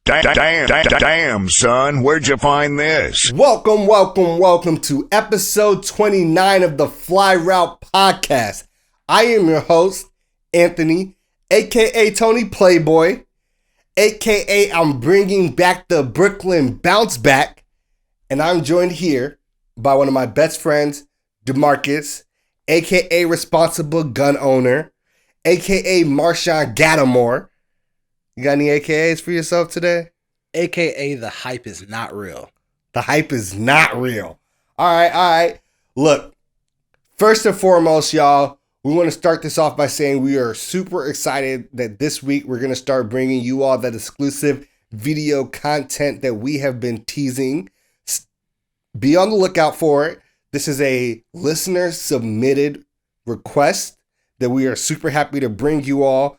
Damn, son, where'd you find this? Welcome to episode 29 of the Fly Route Podcast. I am your host, Anthony, aka Tony Playboy, aka I'm bringing back the Brooklyn Bounce Back, and I'm joined here by one of my best friends, DeMarcus, aka Responsible Gun Owner, aka Marshon Gattimore. You got any AKAs for yourself today? AKA the hype is not real. The hype is not real. All right. Look, first and foremost, y'all, we want to start this off by saying we are super excited that this week we're going to start bringing you all that exclusive video content that we have been teasing. Be on the lookout for it. This is a listener submitted request that we are super happy to bring you all.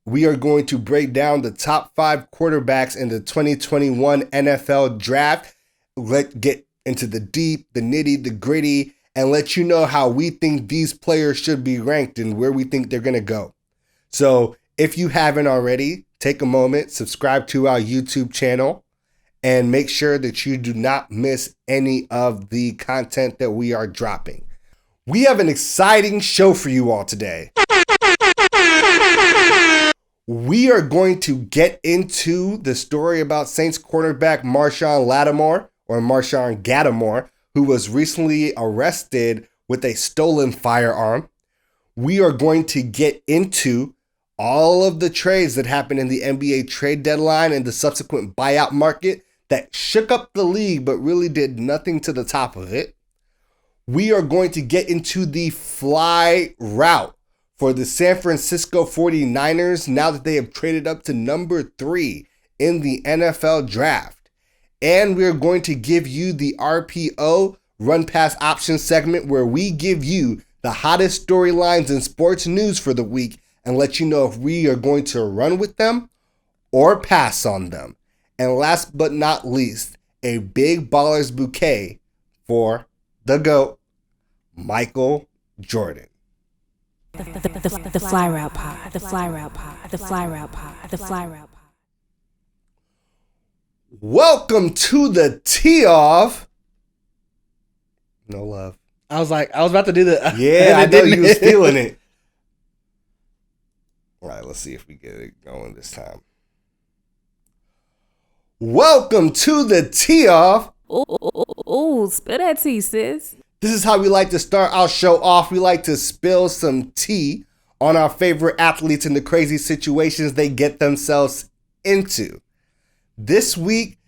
We are going to break down the top 5 quarterbacks in the 2021 NFL draft. Let's get into the deep, the nitty, the gritty, and let you know how we think these players should be ranked and where we think they're going to go. So if you haven't already, take a moment, subscribe to our YouTube channel, and make sure that you do not miss any of the content that we are dropping. We have an exciting show for you all today. We are going to get into the story about Saints cornerback Marshon Lattimore, or Marshon Gattimore, who was recently arrested with a stolen firearm. We are going to get into all of the trades that happened in the NBA trade deadline and the subsequent buyout market that shook up the league but really did nothing to the top of it. We are going to get into the fly route for the San Francisco 49ers now that they have traded up to number 3 in the NFL draft. And we're going to give you the RPO Run Pass Option segment where we give you the hottest storylines in sports news for the week and let you know if we are going to run with them or pass on them. And last but not least, a big ballers bouquet for the GOAT, Michael Jordan. The Fly Route Pod. The Fly Route Pod. The Fly Route Pod. The Fly Route Pod. Welcome to the tee-off. No love. I was about to do the... Yeah, I know you was feeling it. All right, let's see if we get it going this time. Welcome to the tee-off. Ooh, spill that tea, sis. This is how we like to start our show off. We like to spill some tea on our favorite athletes and the crazy situations they get themselves into. This week,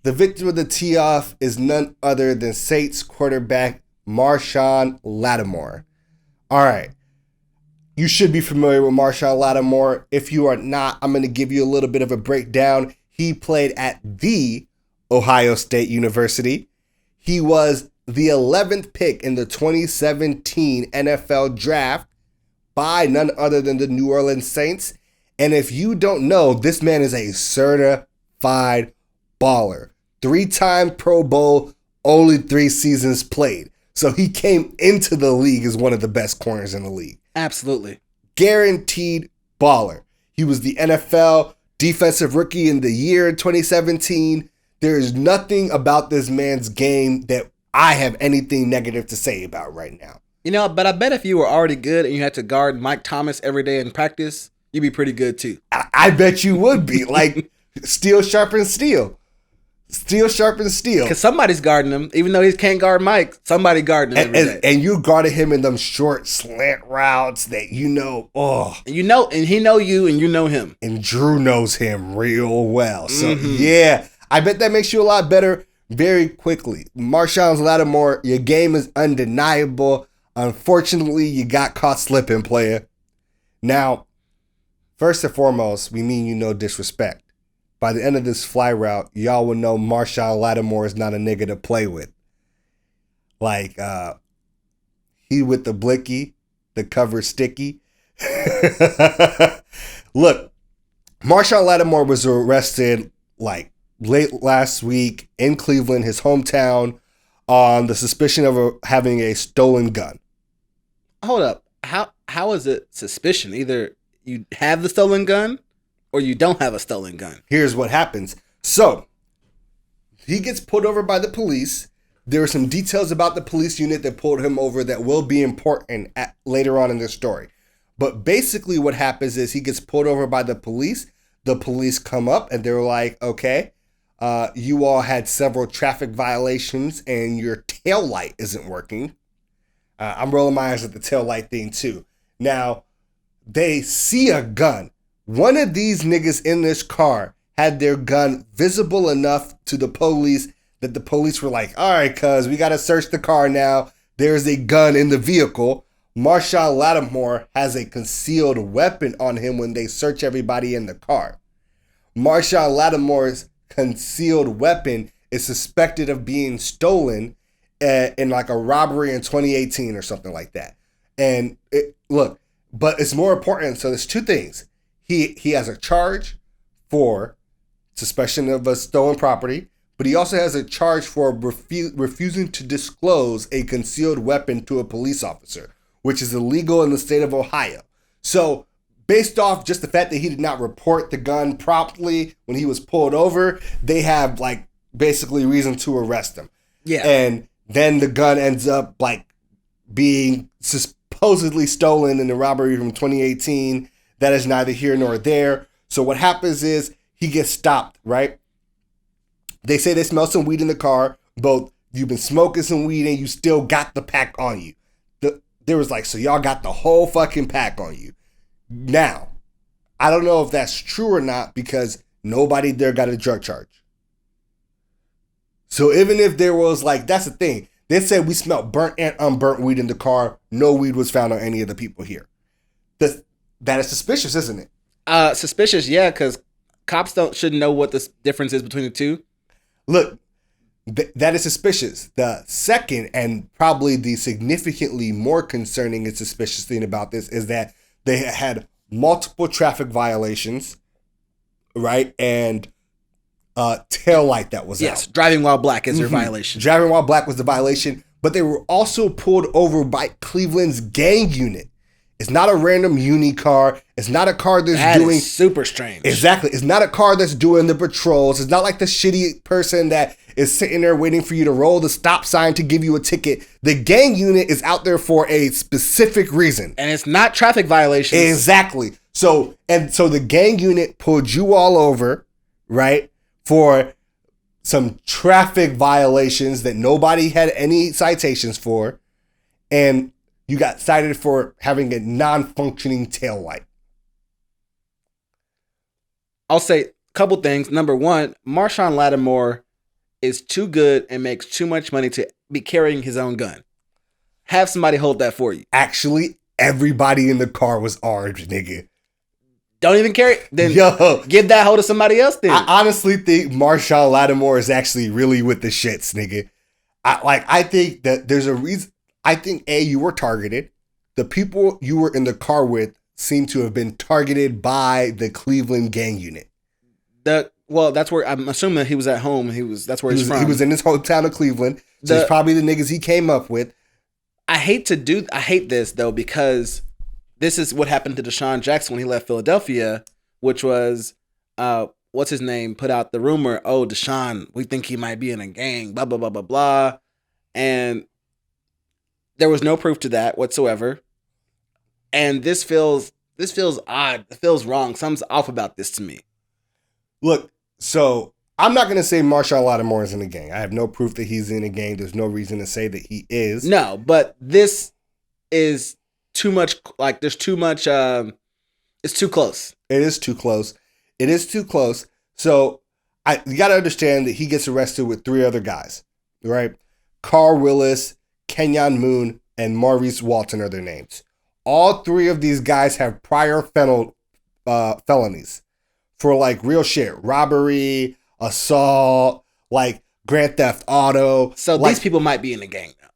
the victim of the tee-off is none other than Saints quarterback Marshon Lattimore. All right. You should be familiar with Marshon Lattimore. If you are not, I'm going to give you a little bit of a breakdown. He played at the Ohio State University. He was the 11th pick in the 2017 NFL draft by none other than the New Orleans Saints. And if you don't know, this man is a certified baller. 3-time Pro Bowl, only 3 seasons played. So he came into the league as one of the best corners in the league. Absolutely. Guaranteed baller. He was the NFL Defensive Rookie in the year 2017. There is nothing about this man's game that I have anything negative to say about right now. You know, but I bet if you were already good and you had to guard Mike Thomas every day in practice, you'd be pretty good too. I bet you would be. Like, steel sharpens steel. Steel sharpens steel. Because somebody's guarding him. Even though he can't guard Mike, somebody guarding him every day. And you guarded him in them short slant routes that you know, and he know you and you know him. And Drew knows him real well. So, yeah, I bet that makes you a lot better very quickly. Marshon Lattimore, your game is undeniable. Unfortunately, you got caught slipping, player. Now, first and foremost, we mean you no disrespect. By the end of this fly route, y'all will know Marshon Lattimore is not a nigga to play with. Like, he with the blicky, the cover sticky. Look, Marshon Lattimore was arrested like late last week in Cleveland, his hometown, on the suspicion of having a stolen gun. Hold up. How is it suspicion? Either you have the stolen gun or you don't have a stolen gun. Here's what happens. So he gets pulled over by the police. There are some details about the police unit that pulled him over that will be important later on in this story. But basically what happens is he gets pulled over by the police. The police come up and they're like, okay, you all had several traffic violations and your tail light isn't working. I'm rolling my eyes at the tail light thing too. Now, they see a gun. One of these niggas in this car had their gun visible enough to the police that the police were like, all right, cuz we got to search the car now. There's a gun in the vehicle. Marshon Lattimore has a concealed weapon on him when they search everybody in the car. Marshon Lattimore's concealed weapon is suspected of being stolen in like a robbery in 2018 or something like that. And look, but it's more important. So there's two things. He has a charge for suspicion of a stolen property, but he also has a charge for refusing to disclose a concealed weapon to a police officer, which is illegal in the state of Ohio. So based off just the fact that he did not report the gun promptly when he was pulled over, they have like basically reason to arrest him. Yeah. And then the gun ends up like being supposedly stolen in the robbery from 2018. That is neither here nor there. So what happens is he gets stopped, right? They say they smell some weed in the car. Both you've been smoking some weed and you still got the pack on you. There was like, so y'all got the whole fucking pack on you. Now, I don't know if that's true or not because nobody there got a drug charge. So even if there was like, that's the thing. They said we smelled burnt and unburnt weed in the car. No weed was found on any of the people here. That is suspicious, isn't it? Suspicious, yeah, because cops shouldn't know what the difference is between the two. Look, that is suspicious. The second and probably the significantly more concerning and suspicious thing about this is that they had multiple traffic violations, right? And tail light that was out. Yes, driving while black is their violation. Driving while black was the violation, but they were also pulled over by Cleveland's gang unit. It's not a random uni car. It's not a car that's doing super strange. Exactly. It's not a car that's doing the patrols. It's not like the shitty person that is sitting there waiting for you to roll the stop sign to give you a ticket. The gang unit is out there for a specific reason. And it's not traffic violations. Exactly. So the gang unit pulled you all over, right? For some traffic violations that nobody had any citations for. And you got cited for having a non-functioning tail light. I'll say a couple things. Number one, Marshon Lattimore is too good and makes too much money to be carrying his own gun. Have somebody hold that for you. Actually, everybody in the car was armed, nigga. Don't even carry it. Then give that hold to somebody else then. I honestly think Marshon Lattimore is actually really with the shits, nigga. I think that there's a reason. I think, you were targeted. The people you were in the car with seem to have been targeted by the Cleveland gang unit. Well, that's where I'm assuming he was at home. That's where he's from. He was in his hometown of Cleveland. So it's probably the niggas he came up with. I hate this though, because this is what happened to Deshaun Jackson when he left Philadelphia, which was what's his name put out the rumor, oh, Deshaun, we think he might be in a gang, blah blah blah blah blah. And there was no proof to that whatsoever. And this feels odd. It feels wrong. Something's off about this to me. Look, so I'm not going to say Marshon Lattimore is in a gang. I have no proof that he's in a gang. There's no reason to say that he is. No, but this is too much. Like, there's too much. It's too close. It is too close. It is too close. So you got to understand that he gets arrested with three other guys, right? Carl Willis, Kenyon Moon, and Maurice Walton are their names. All three of these guys have prior felonies for like real shit. Robbery, assault, like Grand Theft Auto. So these people might be in the gang now.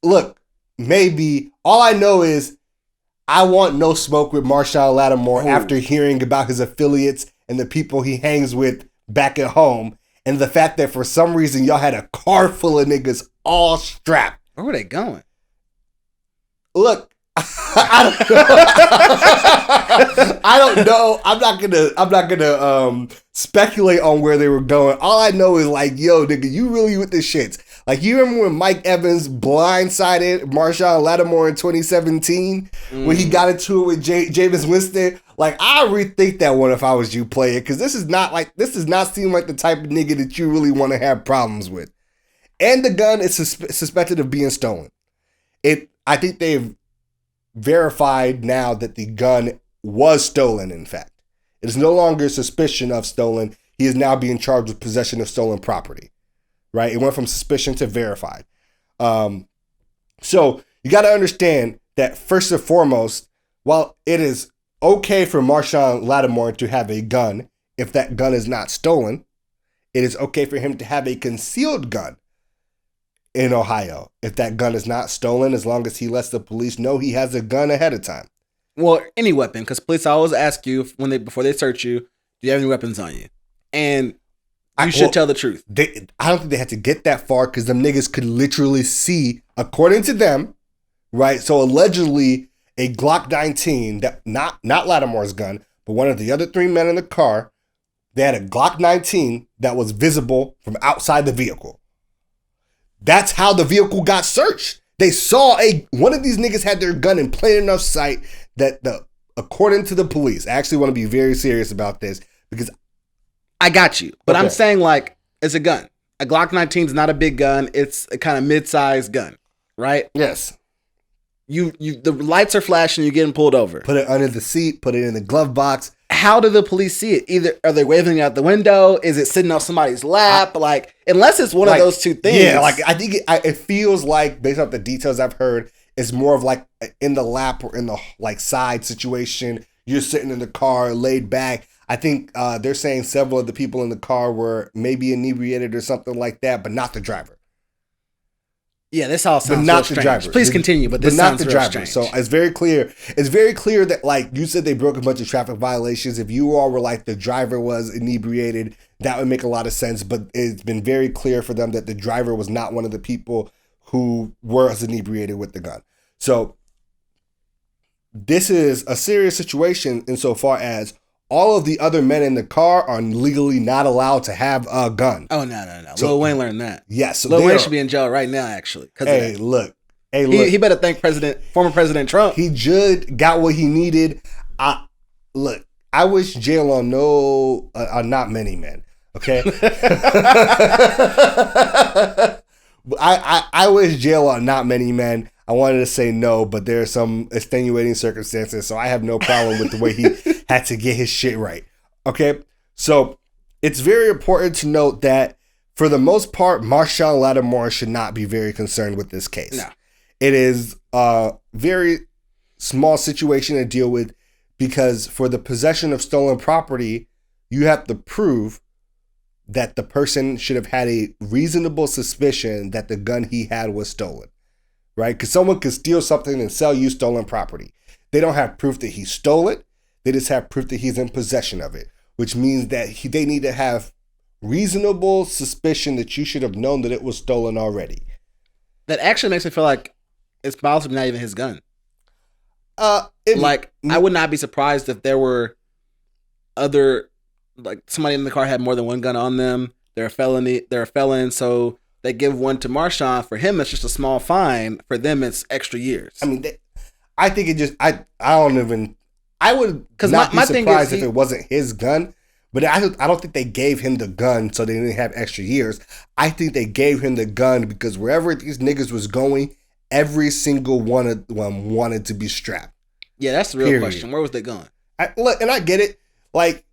Look, maybe. All I know is I want no smoke with Marshon Lattimore after hearing about his affiliates and the people he hangs with back at home. And the fact that for some reason y'all had a car full of niggas all strapped. Where were they going? Look, I don't know. I'm not gonna speculate on where they were going. All I know is like, yo, nigga, you really with the shits. Like, you remember when Mike Evans blindsided Marshon Lattimore in 2017 when he got into it with Jameis Winston? Like, I rethink that one if I was you, player, because this does not seem like the type of nigga that you really want to have problems with. And the gun is suspected of being stolen. I think they've verified now that the gun was stolen, in fact. It is no longer suspicion of stolen. He is now being charged with possession of stolen property. Right? It went from suspicion to verified. So you got to understand that first and foremost, while it is okay for Marshon Lattimore to have a gun, if that gun is not stolen, it is okay for him to have a concealed gun in Ohio. If that gun is not stolen, as long as he lets the police know he has a gun ahead of time. Well, any weapon, because police always ask you before they search you, do you have any weapons on you? And you should tell the truth. I don't think they had to get that far because them niggas could literally see, according to them, right? So allegedly, a Glock 19, that not Lattimore's gun, but one of the other three men in the car, they had a Glock 19 that was visible from outside the vehicle. That's how the vehicle got searched. They saw one of these niggas had their gun in plain enough sight that according to the police, I actually want to be very serious about this because I got you. But okay. I'm saying, like, it's a gun. A Glock 19 is not a big gun. It's a kind of mid-sized gun, right? Yes. The lights are flashing, you're getting pulled over. Put it under the seat, put it in the glove box. How do the police see it? Either are they waving out the window? Is it sitting on somebody's lap? Unless it's one of those two things. Yeah, I think it feels like, based off the details I've heard, it's more of like in the lap or in the side situation. You're sitting in the car, laid back. I think they're saying several of the people in the car were maybe inebriated or something like that, but not the driver. Yeah, this all sounds not real the strange. driver. Please continue, but this sounds real strange. So it's very clear. It's very clear that, like you said, they broke a bunch of traffic violations. If you all were like the driver was inebriated, that would make a lot of sense. But it's been very clear for them that the driver was not one of the people who was inebriated with the gun. So this is a serious situation insofar as all of the other men in the car are legally not allowed to have a gun. Oh, no. So, Lil Wayne learned that. Yes. So Lil Wayne should be in jail right now, actually. Hey, look. He better thank former President Trump. He just got what he needed. I wish jail on not many men. Okay. I wish jail on not many men. I wanted to say no, but there are some extenuating circumstances, so I have no problem with the way he had to get his shit right. Okay? So it's very important to note that for the most part, Marshon Lattimore should not be very concerned with this case. No. It is a very small situation to deal with because for the possession of stolen property, you have to prove that the person should have had a reasonable suspicion that the gun he had was stolen. Right? Because someone could steal something and sell you stolen property. They don't have proof that he stole it. They just have proof that he's in possession of it, which means that they need to have reasonable suspicion that you should have known that it was stolen already. That actually makes me feel like it's possibly not even his gun. I would not be surprised if there were other, somebody in the car had more than one gun on them. They're a felon, so they give one to Marshon. For him, it's just a small fine. For them, it's extra years. I mean, I think it just, I would not be surprised if it wasn't his gun, but I don't think they gave him the gun so they didn't have extra years. I think they gave him the gun because wherever these niggas was going, every single one of them wanted to be strapped. Yeah, that's the real question. Where was they going? I get it. Like,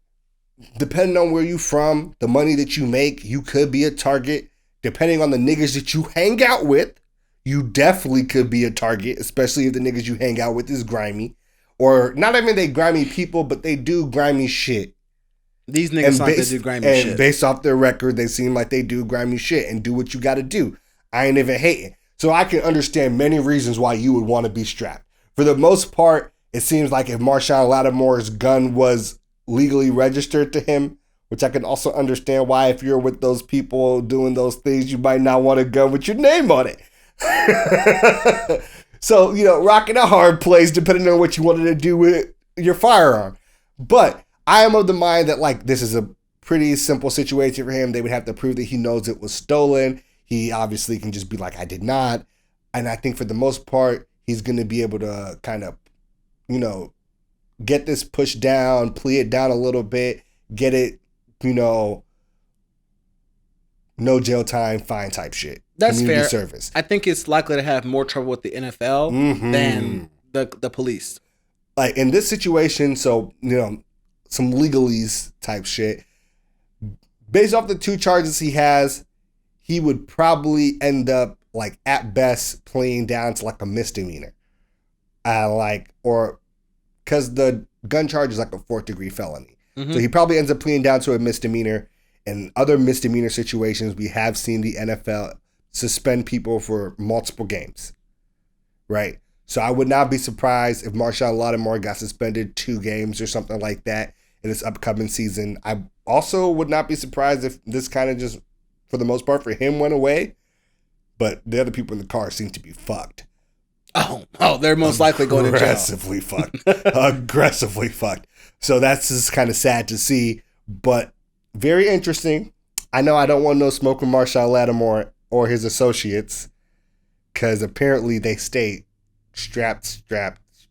depending on where you from, the money that you make, you could be a target. Depending on the niggas that you hang out with, you definitely could be a target, especially if the niggas you hang out with is grimy. Or not even they grimy people, but they do grimy shit. These niggas like they do grimy shit. And based off their record, they seem like they do grimy shit and do what you got to do. I ain't even hating. So I can understand many reasons why you would want to be strapped. For the most part, it seems like if Marshon Lattimore's gun was legally registered to him, which I can also understand why if you're with those people doing those things, you might not want a gun with your name on it. So, rocking a hard place depending on what you wanted to do with your firearm. But I am of the mind that, like, this is a pretty simple situation for him. They would have to prove that he knows it was stolen. He obviously can just be like, I did not. And I think for the most part, he's going to be able to kind of, get this pushed down, plea it down a little bit, get it, no jail time, fine type shit. That's Community fair. service. I think it's likely to have more trouble with the NFL than the police. Like in this situation, so, some legalese type shit. Based off the 2 charges he has, he would probably end up, like, at best, playing down to, like, a misdemeanor. Or because the gun charge is like a 4th-degree felony. So he probably ends up pleading down to a misdemeanor. In other misdemeanor situations, we have seen the NFL suspend people for multiple games, right? So I would not be surprised if Marshon Lattimore got suspended 2 games or something like that in this upcoming season. I also would not be surprised if this kind of just, for the most part, for him went away, but the other people in the car seem to be fucked. Oh, they're most likely going to jail. Aggressively fucked. So that's just kind of sad to see, but very interesting. I know I don't want no smoke with Marshon Lattimore or his associates, because apparently they stay strapped.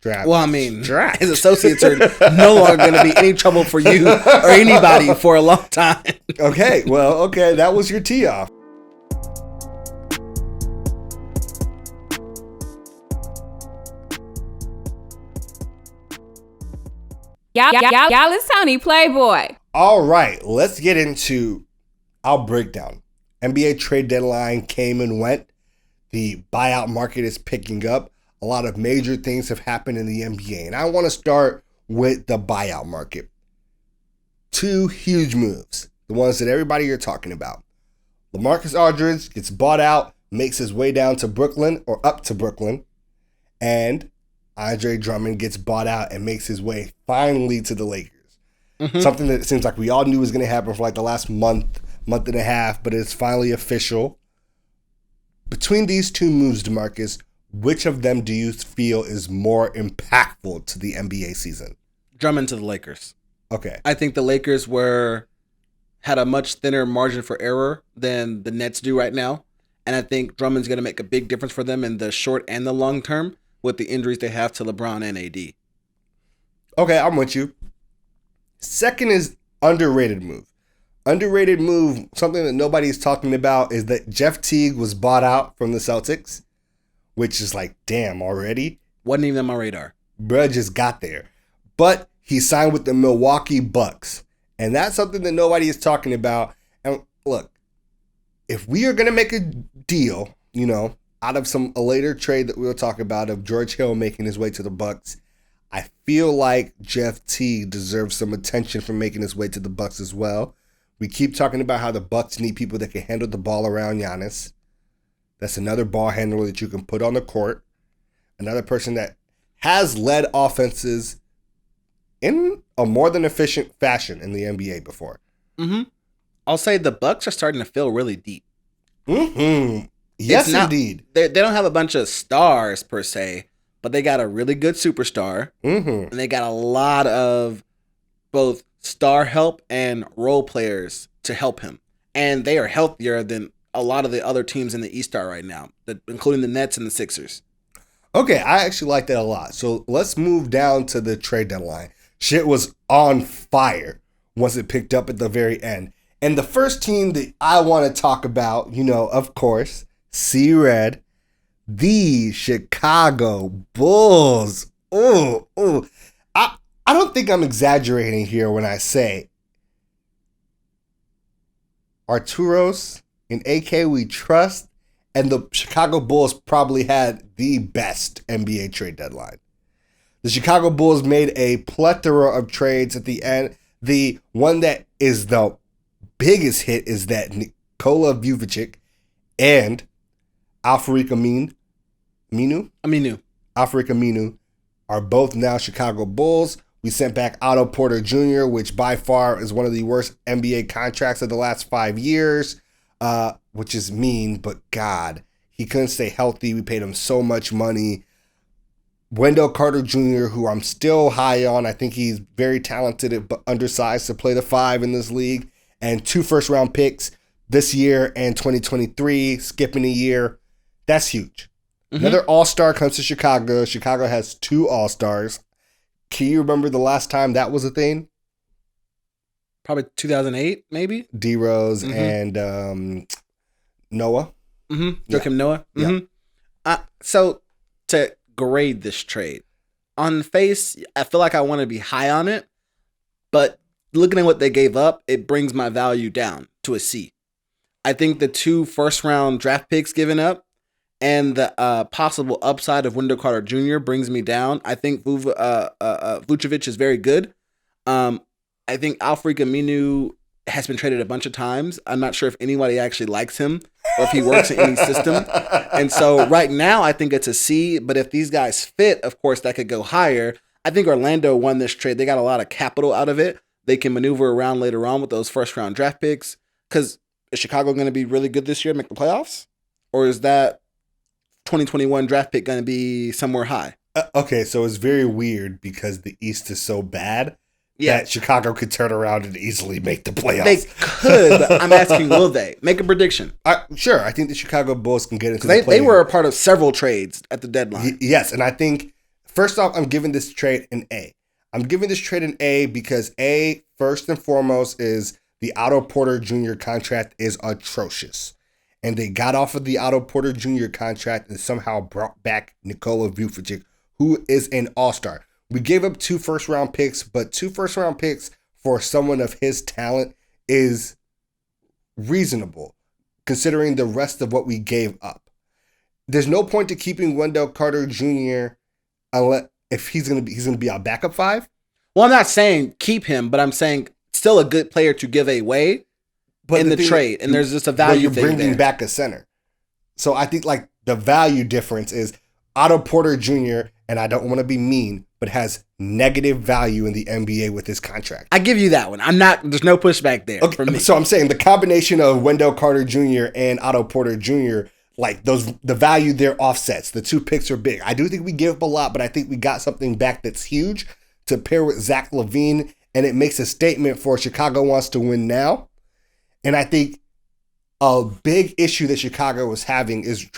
Well, I mean, his associates are no longer going to be any trouble for you or anybody for a long time. Okay, that was your tee off. Y'all is Tony Playboy. All right, let's get into our breakdown. NBA trade deadline came and went. The buyout market is picking up. A lot of major things have happened in the NBA, and I want to start with the buyout market. 2 huge moves, the ones that everybody are talking about. LaMarcus Aldridge gets bought out, makes his way down to Brooklyn or up to Brooklyn, and Andre Drummond gets bought out and makes his way finally to the Lakers. Something that it seems like we all knew was going to happen for like the last month and a half, but it's finally official. Between these 2 moves, DeMarcus, which of them do you feel is more impactful to the NBA season? Drummond to the Lakers. Okay. I think the Lakers had a much thinner margin for error than the Nets do right now. And I think Drummond's going to make a big difference for them in the short and the long term with the injuries they have to LeBron and AD. Okay, I'm with you. Second is underrated move. Underrated move, something that nobody's talking about, is that Jeff Teague was bought out from the Celtics, which is like, damn, already? Wasn't even on my radar. Bruh just got there. But he signed with the Milwaukee Bucks. And that's something that nobody is talking about. And look, if we are going to make a deal, out of a later trade that we'll talk about of George Hill making his way to the Bucks, I feel like Jeff Teague deserves some attention for making his way to the Bucks as well. We keep talking about how the Bucks need people that can handle the ball around Giannis. That's another ball handler that you can put on the court. Another person that has led offenses in a more than efficient fashion in the NBA before. I'll say the Bucks are starting to feel really deep. Yes, indeed. They don't have a bunch of stars per se, but they got a really good superstar. And they got a lot of both star help and role players to help him. And they are healthier than a lot of the other teams in the East are right now, including the Nets and the Sixers. Okay, I actually like that a lot. So let's move down to the trade deadline. Shit was on fire once it picked up at the very end. And the first team that I want to talk about, of course, See Red, the Chicago Bulls. I don't think I'm exaggerating here when I say Arturos and AK we trust, and the Chicago Bulls probably had the best NBA trade deadline. The Chicago Bulls made a plethora of trades at the end. The one that is the biggest hit is that Nikola Vucevic and Al-Farouq Aminu are both now Chicago Bulls. We sent back Otto Porter Jr., which by far is one of the worst NBA contracts of the last 5 years, which is mean, but God, he couldn't stay healthy. We paid him so much money. Wendell Carter Jr., who I'm still high on. I think he's very talented but undersized to play the 5 in this league. And 2 first-round picks this year and 2023, skipping a year. That's huge. Mm-hmm. Another all-star comes to Chicago. Chicago has 2 all-stars. Can you remember the last time that was a thing? Probably 2008, maybe? D-Rose and Noah. Joakim Noah. So to grade this trade, on face, I feel like I want to be high on it, but looking at what they gave up, it brings my value down to a C. I think the 2 first-round draft picks given up and the possible upside of Wendell Carter Jr. brings me down. I think Vucevic is very good. I think Al-Farouq Aminu has been traded a bunch of times. I'm not sure if anybody actually likes him or if he works in any system. And so right now, I think it's a C. But if these guys fit, of course, that could go higher. I think Orlando won this trade. They got a lot of capital out of it. They can maneuver around later on with those first-round draft picks. Because is Chicago going to be really good this year and make the playoffs? Or is that 2021 draft pick going to be somewhere high? Okay, so it's very weird because the East is so bad that Chicago could turn around and easily make the playoffs. They could, but I'm asking, will they? Make a prediction. Sure, I think the Chicago Bulls can get into the playoffs. They were a part of several trades at the deadline. Yes, and I think, first off, I'm giving this trade an A. I'm giving this trade an A because A, first and foremost, is the Otto Porter Jr. contract is atrocious. And they got off of the Otto Porter Jr. contract and somehow brought back Nikola Vucevic, who is an all-star. We gave up 2 first-round picks, but 2 first-round picks for someone of his talent is reasonable, considering the rest of what we gave up. There's no point to keeping Wendell Carter Jr. unless if he's gonna be our backup 5. Well, I'm not saying keep him, but I'm saying still a good player to give away in the trade, and there's just a value thing there. You're bringing back a center, so I think like the value difference is Otto Porter Jr. and I don't want to be mean, but has negative value in the NBA with his contract. I give you that one. There's no pushback there for me. So I'm saying the combination of Wendell Carter Jr. and Otto Porter Jr., like the value there offsets. The 2 picks are big. I do think we give up a lot, but I think we got something back that's huge to pair with Zach LaVine, and it makes a statement for Chicago wants to win now. And I think a big issue that Chicago was having is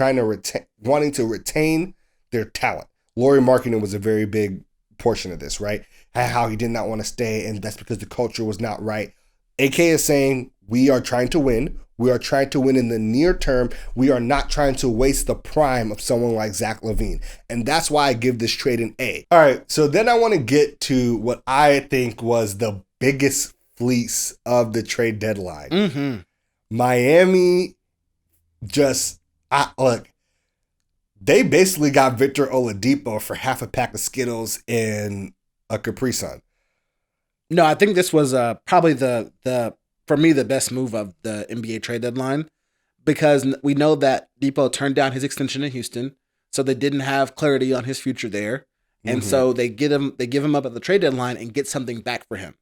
wanting to retain their talent. Lauri Markkanen was a very big portion of this, right? How he did not want to stay, and that's because the culture was not right. AK is saying we are trying to win. We are trying to win in the near term. We are not trying to waste the prime of someone like Zach LaVine. And that's why I give this trade an A. All right, so then I want to get to what I think was the biggest fleece of the trade deadline. Miami look, they basically got Victor Oladipo for half a pack of Skittles and a Capri Sun. No, I think this was probably for me the best move of the NBA trade deadline, because we know that Depot turned down his extension in Houston, so they didn't have clarity on his future there, and so they give him up at the trade deadline and get something back for him.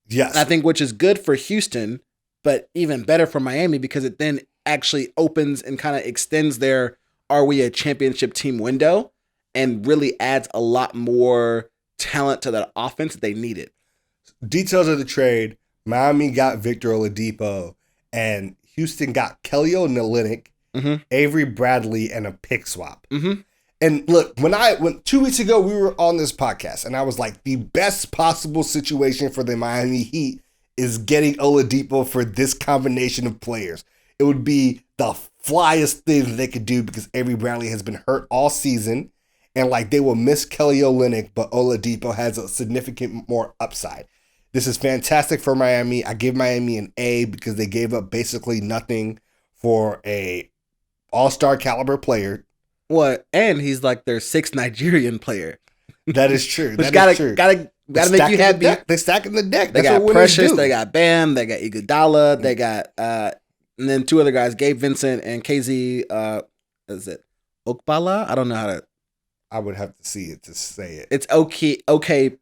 Yes, and I think which is good for Houston, but even better for Miami because it then actually opens and kind of extends their "Are we a championship team?" window and really adds a lot more talent to that offense that they needed. Details of the trade: Miami got Victor Oladipo, and Houston got Kelly Olynyk, Avery Bradley, and a pick swap. And look, when 2 weeks ago we were on this podcast, and I was like, the best possible situation for the Miami Heat is getting Oladipo for this combination of players. It would be the flyest thing that they could do because Avery Bradley has been hurt all season, and like they will miss Kelly Olynyk, but Oladipo has a significant more upside. This is fantastic for Miami. I give Miami an A because they gave up basically nothing for a all-star caliber player. What? And he's like their 6th Nigerian player. That is true. Which gotta make you happy. They're stacking the deck. They got Precious. They got Bam. They got Iguodala. They got and then 2 other guys, Gabe Vincent and KZ. Is it Okpala? I don't know how to. I would have to see it to say it. It's OKPALA.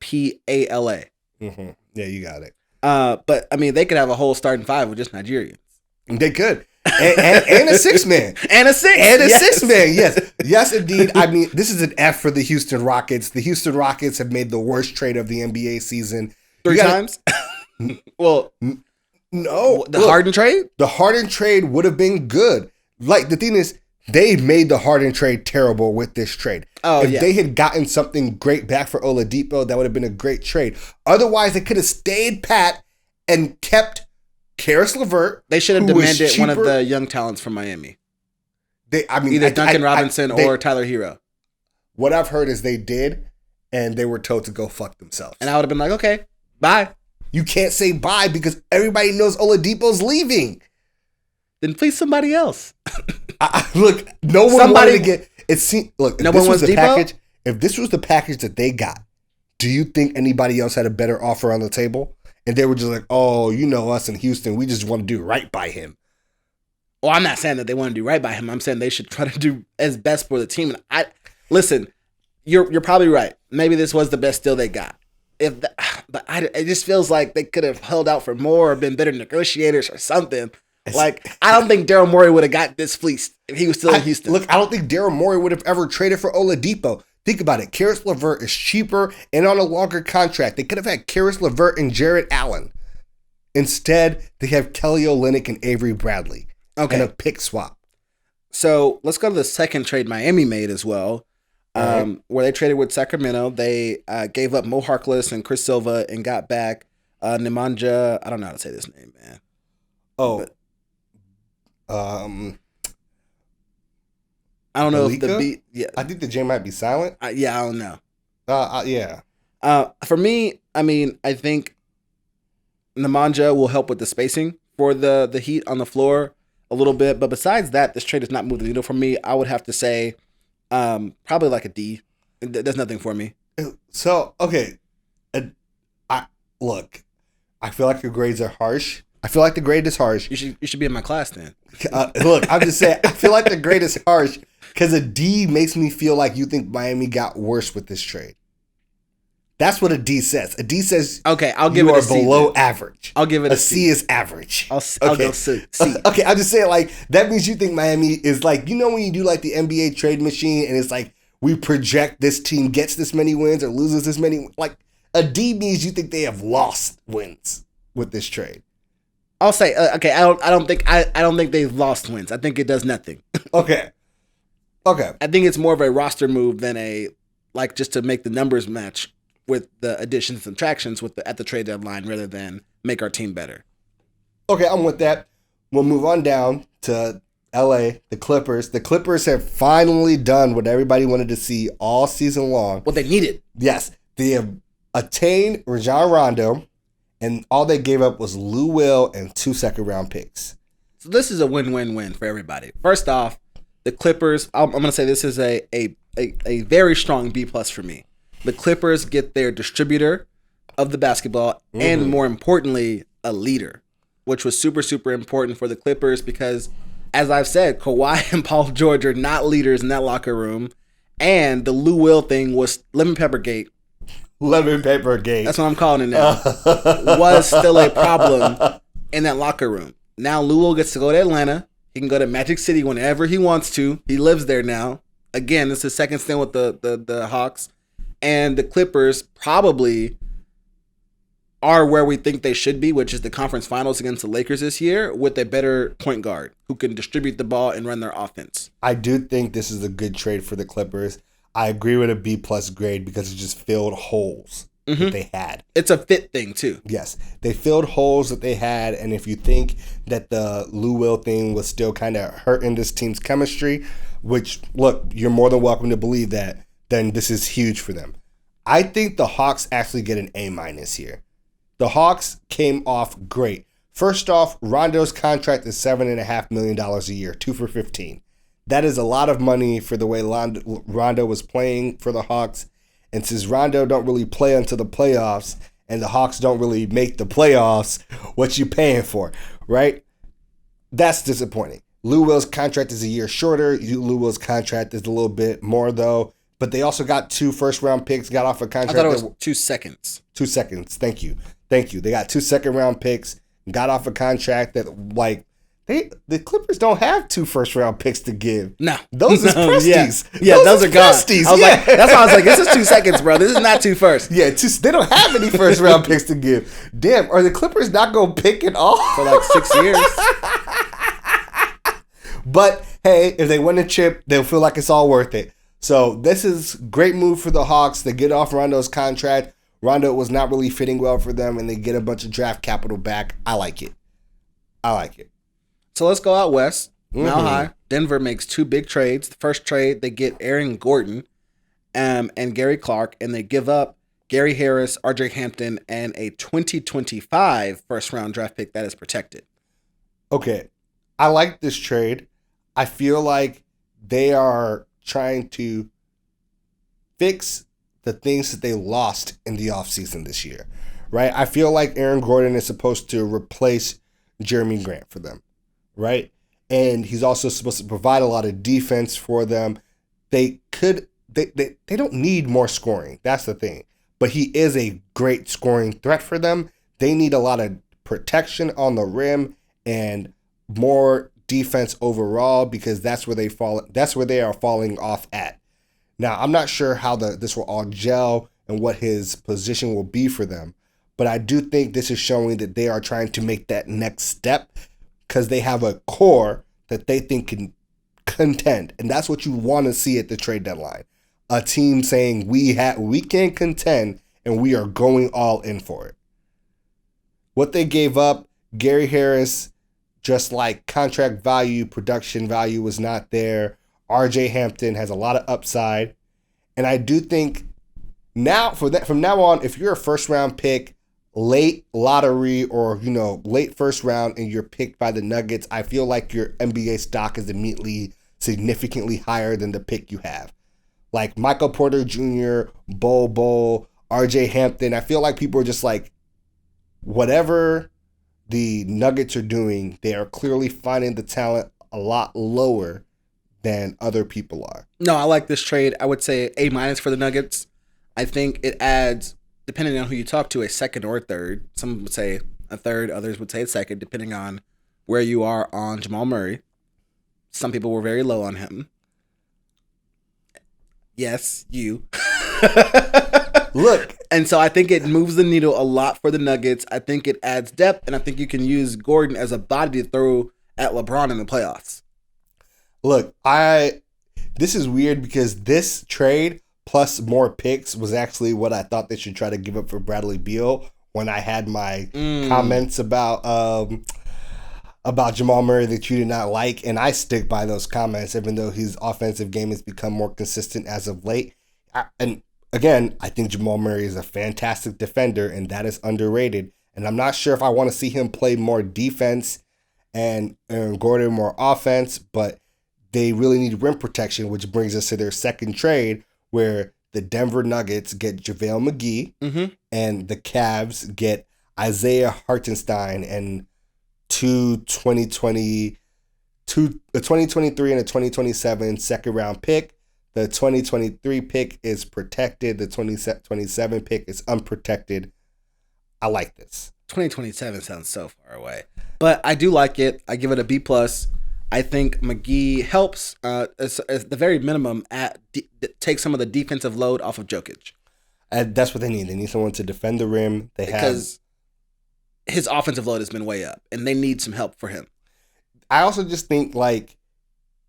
Yeah, you got it. But I mean, they could have a whole starting 5 with just Nigerians. They could. and a 6-man. And a six. And a 6-man, yes. Yes, indeed. I mean, this is an F for the Houston Rockets. The Houston Rockets have made the worst trade of the NBA season. Three times? Well, no. the Harden trade? The Harden trade would have been good. Like, the thing is, they made the Harden trade terrible with this trade. Oh, if they had gotten something great back for Oladipo, that would have been a great trade. Otherwise, they could have stayed pat and kept Karis LeVert. They should have demanded one of the young talents from Miami. Either Duncan Robinson or Tyler Hero. What I've heard is they did, and they were told to go fuck themselves. And I would have been like, okay, bye. You can't say bye because everybody knows Oladipo's leaving. Then please somebody else. Look, no one wanted to get it. Look, if this was the package, if this was the package that they got, do you think anybody else had a better offer on the table? And they were just like, oh, you know us in Houston, we just want to do right by him. Well, I'm not saying that they want to do right by him. I'm saying they should try to do as best for the team. And listen, you're probably right. Maybe this was the best deal they got. It just feels like they could have held out for more or been better negotiators or something. Like, I don't think Daryl Morey would have got this fleeced if he was still in Houston. Look, I don't think Daryl Morey would have ever traded for Oladipo. Think about it. Karis LeVert is cheaper and on a longer contract. They could have had Karis LeVert and Jarrett Allen. Instead, they have Kelly Olynyk and Avery Bradley. Okay. And a pick swap. So let's go to the second trade Miami made as well, where they traded with Sacramento. They gave up Mo Harkless and Chris Silva and got back Nemanja. I don't know how to say this name, man. I don't know if the beat. Yeah, I think the J might be silent. I don't know. Yeah. For me, I mean, I think Nemanja will help with the spacing for the Heat on the floor a little bit. But besides that, this trade does not move the needle for me. I would have to say probably like a D. There's nothing for me. So, okay. Look, I feel like your grades are harsh. I feel like the grade is harsh. You should be in my class then. Look, I'm just saying, I feel like the grade is harsh because a D makes me feel like you think Miami got worse with this trade. That's what a D says. A D says, okay, I'll give it a C. Below then. average. I'll give it a C. C is average. I'll go C. Okay, I'm just saying, like, that means you think Miami is like, you know when you do like the NBA trade machine and it's like, we project this team gets this many wins or loses this many, like, a D means you think they have lost wins with this trade. I'll say okay. I don't think they've lost wins. I think it does nothing. Okay. I think it's more of a roster move than just to make the numbers match with the additions and subtractions at the trade deadline rather than make our team better. Okay, I'm with that. We'll move on down to LA, the Clippers. The Clippers have finally done what everybody wanted to see all season long. What they needed. Yes, they have attained Rajon Rondo. And all they gave up was Lou Will and 2 second-round picks. So this is a win-win-win for everybody. First off, the Clippers, I'm going to say this is a very strong B+ for me. The Clippers get their distributor of the basketball and, more importantly, a leader, which was super, super important for the Clippers because, as I've said, Kawhi and Paul George are not leaders in that locker room. And the Lou Will thing was lemon pepper gate. Lemon paper gate. That's what I'm calling it now. Was still a problem in that locker room. Now Lou gets to go to Atlanta. He can go to Magic City whenever he wants to. He lives there now. Again, this is his second stint with the Hawks. And the Clippers probably are where we think they should be, which is the conference finals against the Lakers this year with a better point guard who can distribute the ball and run their offense. I do think this is a good trade for the Clippers. I agree with a B+ grade because it just filled holes that they had. It's a fit thing too. Yes. They filled holes that they had, and if you think that the Lou Will thing was still kind of hurting this team's chemistry, which, look, you're more than welcome to believe that, then this is huge for them. I think the Hawks actually get an A- here. The Hawks came off great. First off, Rondo's contract is $7.5 million a year, 2 for 15. That is a lot of money for the way Rondo was playing for the Hawks. And since Rondo don't really play until the playoffs and the Hawks don't really make the playoffs, what you paying for, right? That's disappointing. Lou Will's contract is a year shorter. Lou Will's contract is a little bit more, though. But they also got 2 first-round picks, got off a contract. I thought it was 2 seconds. 2 seconds. Thank you. They got 2 second-round picks, got off a contract that, like, The Clippers don't have 2 first-round picks to give. No. Those is Presties. Yeah, those are gone. Presties. I was like, that's why I was like, this is 2 seconds, bro. This is not 2 first. Yeah, they don't have any first-round picks to give. Damn, are the Clippers not going to pick it all? For like 6 years. But, hey, if they win a chip, they'll feel like it's all worth it. So, this is great move for the Hawks. They get off Rondo's contract. Rondo was not really fitting well for them, and they get a bunch of draft capital back. I like it. So let's go out west. Mile High. Denver makes 2 big trades. The first trade, they get Aaron Gordon and Gary Clark, and they give up Gary Harris, RJ Hampton, and a 2025 first-round draft pick that is protected. Okay. I like this trade. I feel like they are trying to fix the things that they lost in the offseason this year, right? I feel like Aaron Gordon is supposed to replace Jeremy Grant for them, right? And he's also supposed to provide a lot of defense for them. They don't need more scoring. That's the thing. But he is a great scoring threat for them. They need a lot of protection on the rim and more defense overall because that's where they are falling off at. Now, I'm not sure how this will all gel and what his position will be for them, but I do think this is showing that they are trying to make that next step because they have a core that they think can contend, and that's what you want to see at the trade deadline. A team saying we can contend and we are going all in for it. What they gave up, Gary Harris, just like contract value, production value was not there. RJ Hampton has a lot of upside. And I do think from now on, if you're a first round pick, late lottery or, late first round and you're picked by the Nuggets, I feel like your NBA stock is immediately significantly higher than the pick you have. Like Michael Porter Jr., Bol, RJ Hampton, I feel like people are just like, whatever the Nuggets are doing, they are clearly finding the talent a lot lower than other people are. No, I like this trade. I would say A- for the Nuggets. I think it adds, depending on who you talk to, a second or a third. Some would say a third, others would say a second, depending on where you are on Jamal Murray. Some people were very low on him. Yes, you. Look. And so I think it moves the needle a lot for the Nuggets. I think it adds depth, and I think you can use Gordon as a body to throw at LeBron in the playoffs. Look, this is weird because this trade plus more picks was actually what I thought they should try to give up for Bradley Beal when I had my comments about Jamal Murray that you did not like, and I stick by those comments even though his offensive game has become more consistent as of late. And again, I think Jamal Murray is a fantastic defender, and that is underrated. And I'm not sure if I want to see him play more defense and Gordon more offense, but they really need rim protection, which brings us to their second trade, where the Denver Nuggets get JaVale McGee and the Cavs get Isaiah Hartenstein and a 2023 and a 2027 second round pick. The 2023 pick is protected. The 2027 pick is unprotected. I like this. 2027 sounds so far away, but I do like it. I give it a B+. I think McGee helps, at the very minimum, take some of the defensive load off of Jokic. And that's what they need. They need someone to defend the rim. Because his offensive load has been way up, and they need some help for him. I also just think,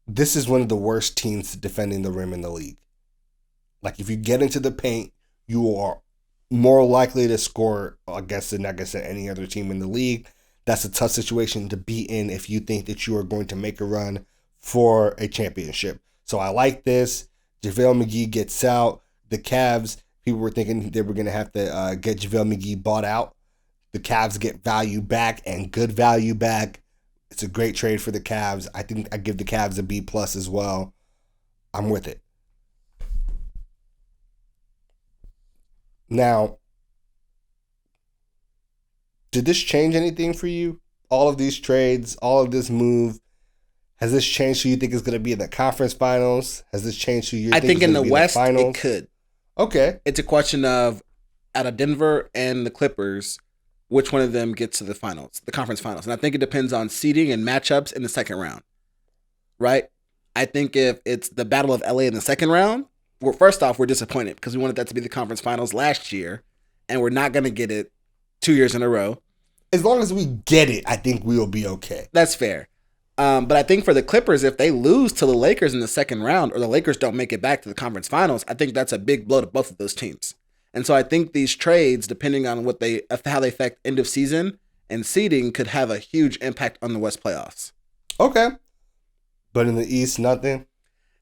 this is one of the worst teams defending the rim in the league. Like, if you get into the paint, you are more likely to score against the Nuggets than any other team in the league. That's a tough situation to be in if you think that you are going to make a run for a championship. So I like this. JaVale McGee gets out. The Cavs, people were thinking they were going to have to get JaVale McGee bought out. The Cavs get value back and good value back. It's a great trade for the Cavs. I think I give the Cavs a B+ as well. I'm with it. Now, did this change anything for you? All of these trades, all of this move, has this changed who you think is going to be in the conference finals? Has this changed who you think is going to be in the West, finals? It could. Okay. It's a question of, out of Denver and the Clippers, which one of them gets to the finals, the conference finals. And I think it depends on seeding and matchups in the second round, right? I think if it's the Battle of LA in the second round, well, first off, we're disappointed because we wanted that to be the conference finals last year, and we're not going to get it 2 years in a row. As long as we get it, I think we'll be okay. That's fair. But I think for the Clippers, if they lose to the Lakers in the second round or the Lakers don't make it back to the conference finals, I think that's a big blow to both of those teams. And so I think these trades, depending on how they affect end of season and seeding, could have a huge impact on the West playoffs. Okay. But in the East, nothing?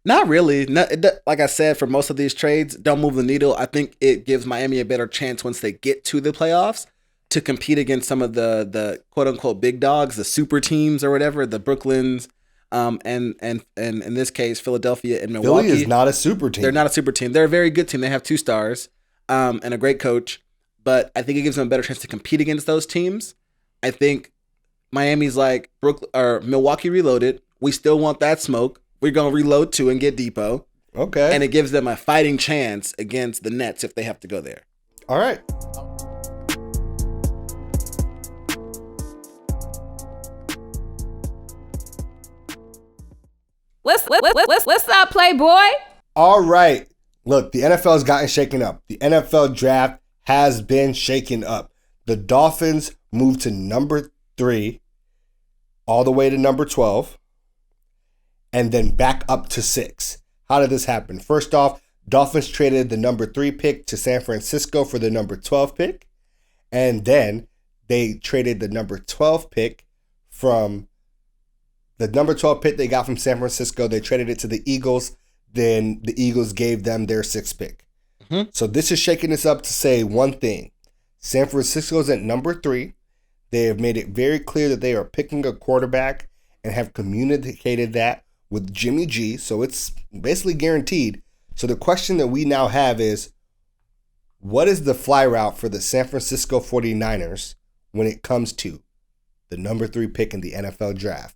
Not really. Like I said, for most of these trades, don't move the needle. I think it gives Miami a better chance once they get to the playoffs to compete against some of the quote unquote big dogs, the super teams or whatever, the Brooklyns, and in this case, Philadelphia and Milwaukee. Philly is not a super team. They're not a super team. They're a very good team. They have 2 stars and a great coach, but I think it gives them a better chance to compete against those teams. I think Miami's like Milwaukee reloaded. We still want that smoke. We're going to reload too and get Depot. Okay. And it gives them a fighting chance against the Nets if they have to go there. All right. What's up, Playboy? All right. Look, the NFL has gotten shaken up. The NFL draft has been shaken up. The Dolphins moved to number 3, all the way to number 12, and then back up to 6. How did this happen? First off, Dolphins traded the number 3 pick to San Francisco for the number 12 pick. And then they traded the number 12 pick from the number 12 pick they got from San Francisco. They traded it to the Eagles. Then the Eagles gave them their 6th pick. Mm-hmm. So this is shaking this up to say one thing. San Francisco's at number 3. They have made it very clear that they are picking a quarterback and have communicated that with Jimmy G. So it's basically guaranteed. So the question that we now have is, what is the fly route for the San Francisco 49ers when it comes to the number 3 pick in the NFL draft?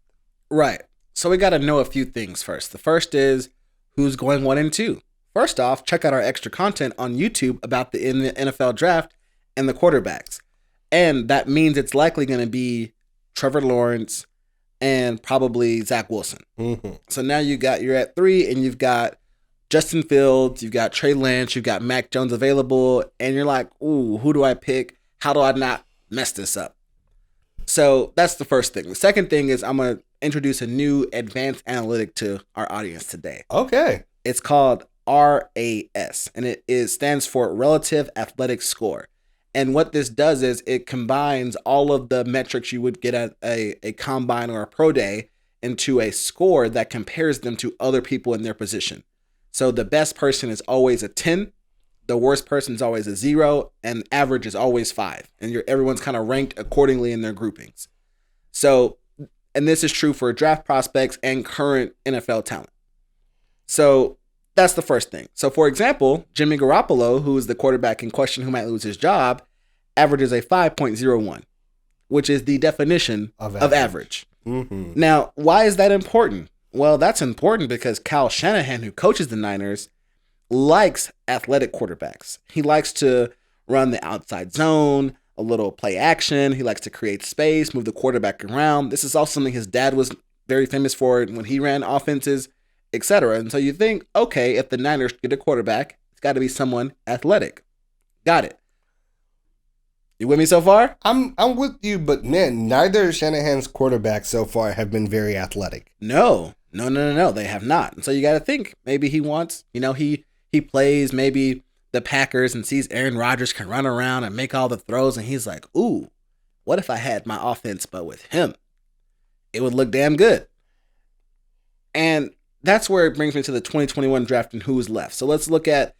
Right. So we got to know a few things first. The first is who's going 1 and 2. First off, check out our extra content on YouTube about the NFL draft and the quarterbacks. And that means it's likely going to be Trevor Lawrence and probably Zach Wilson. Mm-hmm. So now you're at 3 and you've got Justin Fields, you've got Trey Lance, you've got Mac Jones available, and you're like, ooh, who do I pick? How do I not mess this up? So that's the first thing. The second thing is I'm going to introduce a new advanced analytic to our audience today. Okay. It's called RAS, and it stands for Relative Athletic Score. And what this does is it combines all of the metrics you would get at a combine or a pro day into a score that compares them to other people in their position. So the best person is always a 10, the worst person is always a 0, and average is always 5. And everyone's kind of ranked accordingly in their groupings. So, and this is true for draft prospects and current NFL talent. So that's the first thing. So for example, Jimmy Garoppolo, who is the quarterback in question who might lose his job, averages a 5.01, which is the definition of average. Mm-hmm. Now, why is that important? Well, that's important because Kyle Shanahan, who coaches the Niners, likes athletic quarterbacks. He likes to run the outside zone, a little play action. He likes to create space, move the quarterback around. This is also something his dad was very famous for when he ran offenses, etc. And so you think, okay, if the Niners get a quarterback, it's got to be someone athletic. Got it. You with me so far? I'm with you, but man, neither of Shanahan's quarterbacks so far have been very athletic. No, they have not. And so you got to think maybe he wants, he plays maybe the Packers and sees Aaron Rodgers can run around and make all the throws, and he's like, ooh, what if I had my offense but with him? It would look damn good. And that's where it brings me to the 2021 draft and who's left. So let's look at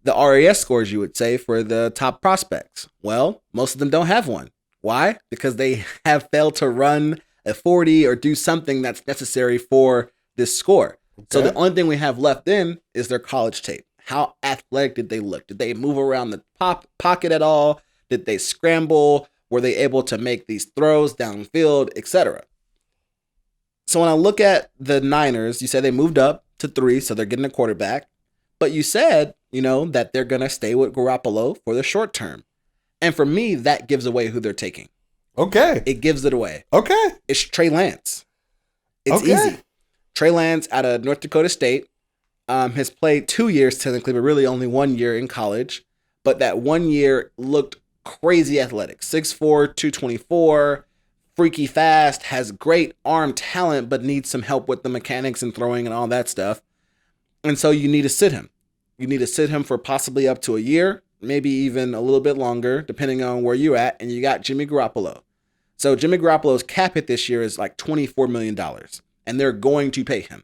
the RAS scores, you would say, for the top prospects. Well, most of them don't have one. Why? Because they have failed to run a 40 or do something that's necessary for this score. Okay. So the only thing we have left in is their college tape. How athletic did they look? Did they move around the pocket at all? Did they scramble? Were they able to make these throws downfield, etc.? So when I look at the Niners, you said they moved up to 3, so they're getting a quarterback. But you said, that they're going to stay with Garoppolo for the short term. And for me, that gives away who they're taking. Okay. It gives it away. Okay. It's Trey Lance. It's easy. Trey Lance out of North Dakota State has played 2 years technically, but really only 1 year in college. But that 1 year looked crazy athletic. 6'4", 224, freaky fast, has great arm talent, but needs some help with the mechanics and throwing and all that stuff. And so you need to sit him. You need to sit him for possibly up to a year, maybe even a little bit longer, depending on where you're at. And you got Jimmy Garoppolo. So Jimmy Garoppolo's cap hit this year is like $24 million, and they're going to pay him.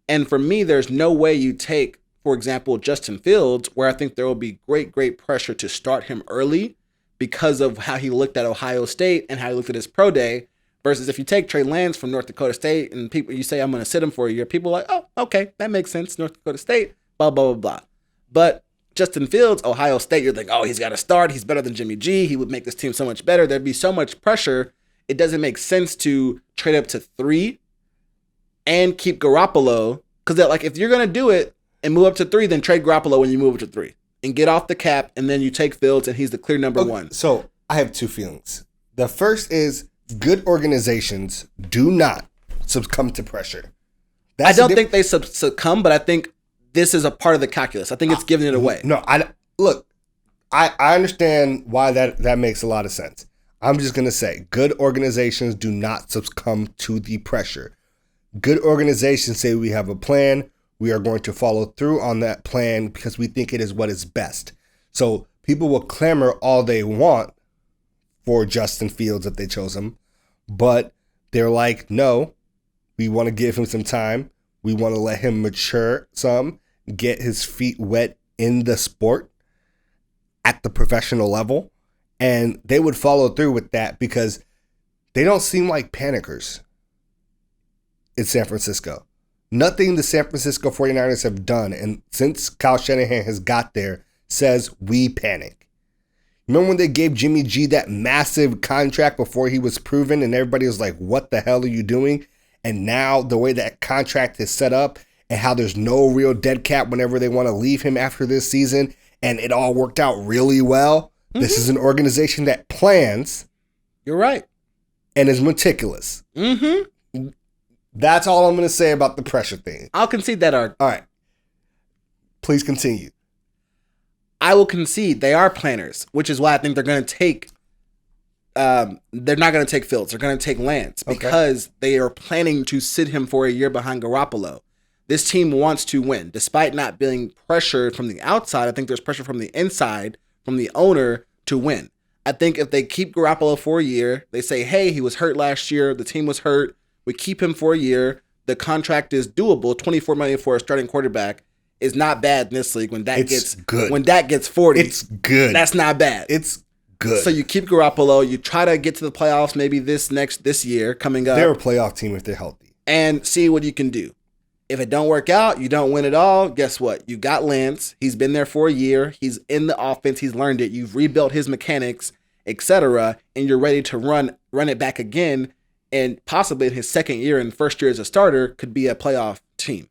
And for me, there's no way you take, for example, Justin Fields, where I think there will be great pressure to start him early because of how he looked at Ohio State and how he looked at his pro day, versus if you take Trey Lance from North Dakota State and people, you say, I'm going to sit him for a year, people are like, oh, okay, that makes sense, North Dakota State, blah, blah, blah, blah. But Justin Fields, Ohio State, you're like, oh, he's got to start. He's better than Jimmy G. He would make this team so much better. There'd be so much pressure. It doesn't make sense to trade up to 3 and keep Garoppolo. Because like, if you're going to do it and move up to 3, then trade Garoppolo when you move up to 3 and get off the cap. And then you take Fields and he's the clear number 1. So I have 2 feelings. The first is good organizations do not succumb to pressure. I don't think they succumb, but I think this is a part of the calculus. I think it's giving it away. No, I understand why that makes a lot of sense. I'm just going to say good organizations do not succumb to the pressure. Good organizations say we have a plan. We are going to follow through on that plan because we think it is what is best. So people will clamor all they want for Justin Fields if they chose him, but they're like, no, we want to give him some time. We want to let him mature some, get his feet wet in the sport at the professional level. And they would follow through with that because they don't seem like panickers in San Francisco. Nothing the San Francisco 49ers have done, and since Kyle Shanahan has got there, says we panic. Remember when they gave Jimmy G that massive contract before he was proven and everybody was like, what the hell are you doing? And now the way that contract is set up and how there's no real dead cap whenever they want to leave him after this season, and it all worked out really well. Mm-hmm. This is an organization that plans. You're right. And is meticulous. Mm-hmm. That's all I'm going to say about the pressure thing. I'll concede that argument. All right. Please continue. I will concede they are planners, which is why I think they're going to take they're not going to take Fields. They're going to take Lance because they are planning to sit him for a year behind Garoppolo. This team wants to win. Despite not being pressured from the outside, I think there's pressure from the inside, from the owner, to win. I think if they keep Garoppolo for a year, they say, hey, he was hurt last year. The team was hurt. We keep him for a year. The contract is doable. $24 million for a starting quarterback is not bad in this league. When that gets 40, it's good. That's not bad. It's good. So you keep Garoppolo. You try to get to the playoffs maybe this year coming up. They're a playoff team if they're healthy. And see what you can do. If it don't work out, you don't win at all, guess what? You got Lance. He's been there for a year. He's in the offense. He's learned it. You've rebuilt his mechanics, etc., and you're ready to run it back again. And possibly in his second year and first year as a starter could be a playoff team.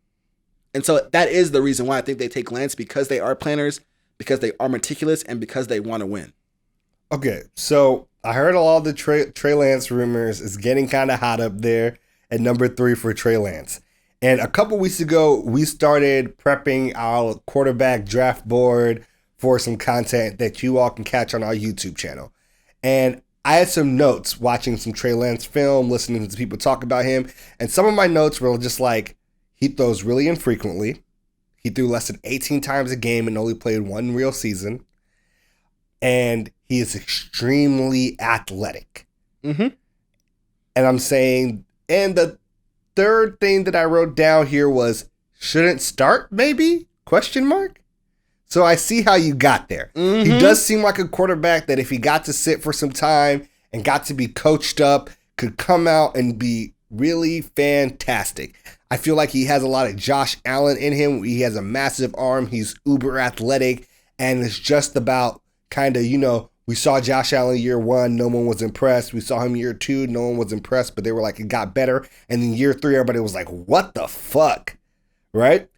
And so that is the reason why I think they take Lance, because they are planners, because they are meticulous, and because they want to win. Okay, so I heard all the Trey Lance rumors. It's getting kind of hot up there at number 3 for Trey Lance. And a couple weeks ago, we started prepping our quarterback draft board for some content that you all can catch on our YouTube channel. And I had some notes watching some Trey Lance film, listening to people talk about him. And some of my notes were just like, he throws really infrequently. He threw less than 18 times a game and only played 1 real season. And he is extremely athletic. Mm-hmm. And I'm saying, and the third thing that I wrote down here was, shouldn't start maybe? ? So I see how you got there. Mm-hmm. He does seem like a quarterback that if he got to sit for some time and got to be coached up, could come out and be really fantastic. I feel like he has a lot of Josh Allen in him. He has a massive arm. He's uber athletic. And it's just about kind of, we saw Josh Allen year 1. No one was impressed. We saw him year 2. No one was impressed, but they were like, it got better. And then year 3, everybody was like, what the fuck? Right?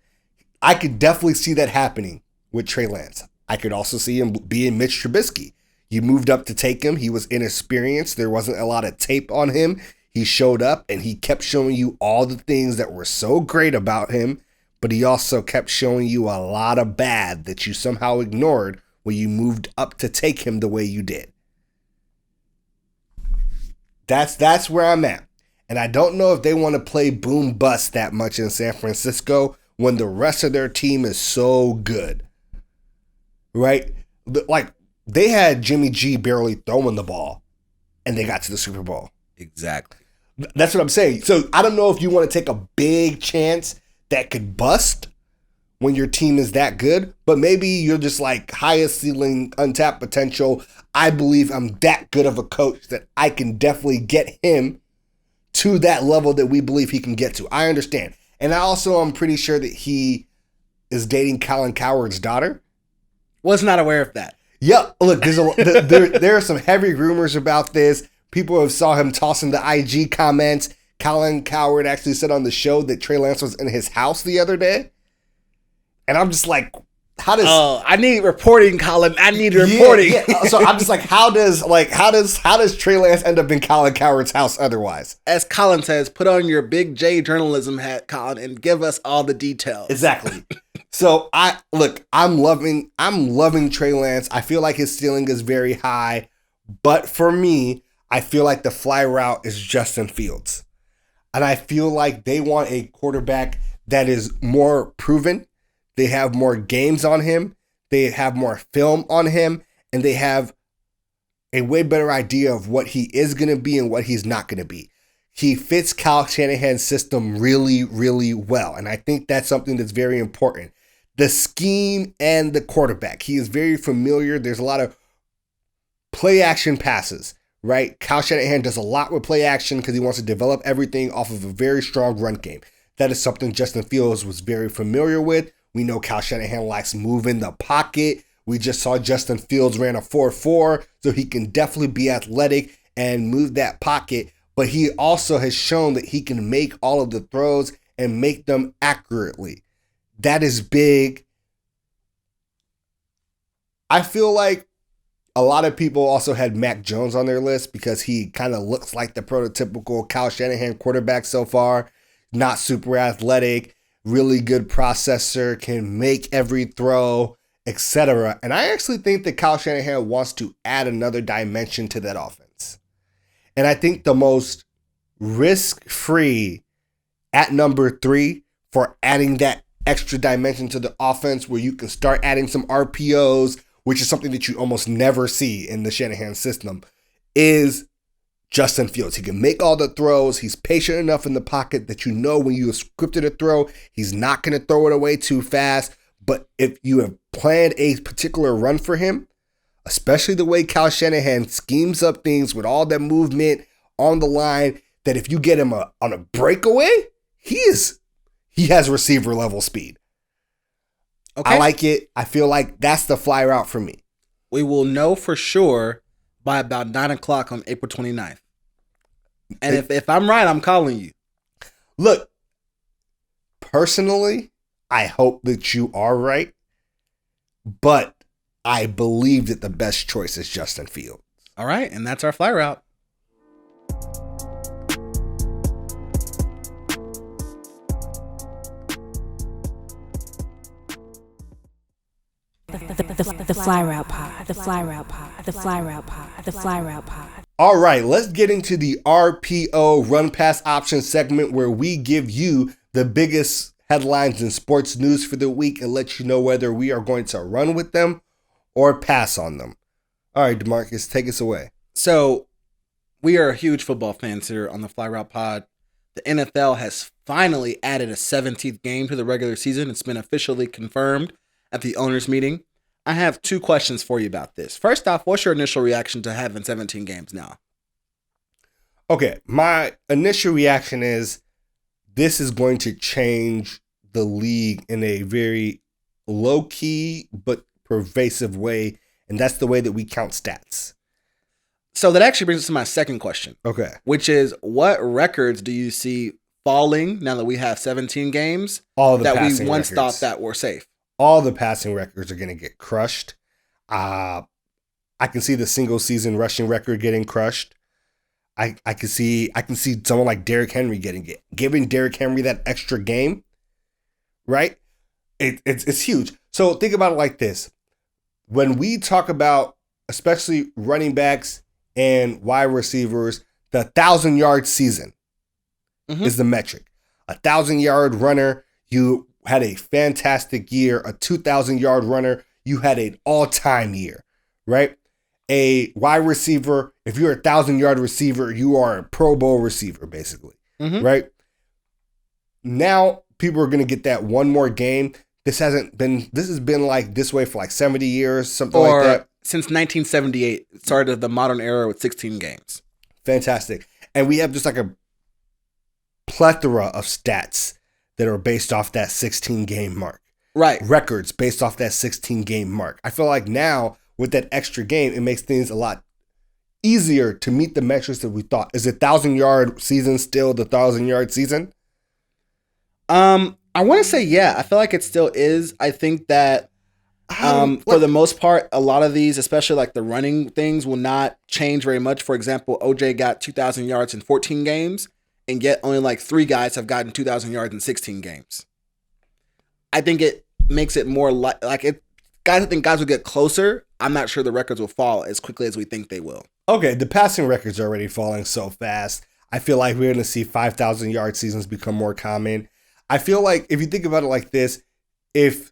I could definitely see that happening with Trey Lance. I could also see him being Mitch Trubisky. You moved up to take him. He was inexperienced. There wasn't a lot of tape on him. He showed up and he kept showing you all the things that were so great about him, but he also kept showing you a lot of bad that you somehow ignored when you moved up to take him the way you did. That's where I'm at. And I don't know if they want to play boom bust that much in San Francisco when the rest of their team is so good. Right? Like, they had Jimmy G barely throwing the ball and they got to the Super Bowl. Exactly. That's what I'm saying. So I don't know if you want to take a big chance that could bust when your team is that good, but maybe you're just like highest ceiling, untapped potential. I believe I'm that good of a coach that I can definitely get him to that level that we believe he can get to. I understand. And I also am pretty sure that he is dating Colin Cowherd's daughter. Was not aware of that. Yeah, look, there are some heavy rumors about this. People have saw him tossing the IG comments. Colin Cowherd actually said on the show that Trey Lance was in his house the other day. And I'm just like, how does... Oh, I need reporting, Colin. I need reporting. Yeah. So I'm just like, how does Trey Lance end up in Colin Cowherd's house otherwise? As Colin says, put on your big J journalism hat, Colin, and give us all the details. Exactly. So I'm loving Trey Lance. I feel like his ceiling is very high. But for me, I feel like the fly route is Justin Fields. And I feel like they want a quarterback that is more proven. They have more games on him. They have more film on him. And they have a way better idea of what he is going to be and what he's not going to be. He fits Kyle Shanahan's system really, really well. And I think that's something that's very important. The scheme and the quarterback. He is very familiar. There's a lot of play action passes. Right? Kyle Shanahan does a lot with play action because he wants to develop everything off of a very strong run game. That is something Justin Fields was very familiar with. We know Kyle Shanahan likes moving the pocket. We just saw Justin Fields ran a 4.4, so he can definitely be athletic and move that pocket. But he also has shown that he can make all of the throws and make them accurately. That is big. I feel like a lot of people also had Mac Jones on their list because he kind of looks like the prototypical Kyle Shanahan quarterback so far. Not super athletic, really good processor, can make every throw, etc. And I actually think that Kyle Shanahan wants to add another dimension to that offense. And I think the most risk-free at number 3 for adding that extra dimension to the offense where you can start adding some RPOs, which is something that you almost never see in the Shanahan system, is Justin Fields. He can make all the throws. He's patient enough in the pocket that you know when you have scripted a throw, he's not going to throw it away too fast. But if you have planned a particular run for him, especially the way Kyle Shanahan schemes up things with all that movement on the line, that if you get him on a breakaway, he has receiver level speed. Okay. I like it. I feel like that's the fly route for me. We will know for sure by about 9 o'clock on April 29th. And if I'm right, I'm calling you. Look, personally, I hope that you are right. But I believe that the best choice is Justin Fields. All right. And that's our fly route. The fly route pod. The fly route pod. The fly route pod. The fly route pod. All right, let's get into the RPO run pass option segment where we give you the biggest headlines in sports news for the week and let you know whether we are going to run with them or pass on them. All right, DeMarcus, take us away. So we are huge football fans here on the Fly Route Pod. The NFL has finally added a 17th game to the regular season. It's been officially confirmed at the owners' meeting. I have 2 questions for you about this. First off, what's your initial reaction to having 17 games now? Okay, my initial reaction is this is going to change the league in a very low-key but pervasive way, and that's the way that we count stats. So that actually brings us to my second question. Okay. Which is, what records do you see falling now that we have 17 games All the that we passing once records. thought that were safe? All the passing records are going to get crushed. I I can see the single season rushing record getting crushed. I can see someone like Derrick Henry giving Derrick Henry that extra game, right? It's huge. So think about it like this. When we talk about especially running backs and wide receivers, the 1,000-yard season is the metric. 1,000-yard runner, you had a fantastic year. A 2,000-yard runner, you had an all-time year, right? A wide receiver, if you're a 1,000-yard receiver, you are a Pro Bowl receiver, basically, right? Now people are going to get that one more game. This has been like this way for like 70 years, something like that. Since 1978, it started the modern era with 16 games. Fantastic. And we have just like a plethora of stats that are based off that 16 game mark. Right. Records based off that 16 game mark. I feel like now with that extra game, it makes things a lot easier to meet the metrics that we thought. Is it 1,000-yard season still the 1,000-yard season? I want to say, yeah, I feel like it still is. I think that for the most part, a lot of these, especially like the running things, will not change very much. For example, OJ got 2,000 yards in 14 games, and yet only like 3 guys have gotten 2,000 yards in 16 games. I think it makes it more like it. I think guys will get closer. I'm not sure the records will fall as quickly as we think they will. Okay, the passing records are already falling so fast. I feel like we're going to see 5,000-yard seasons become more common. I feel like if you think about it like this, if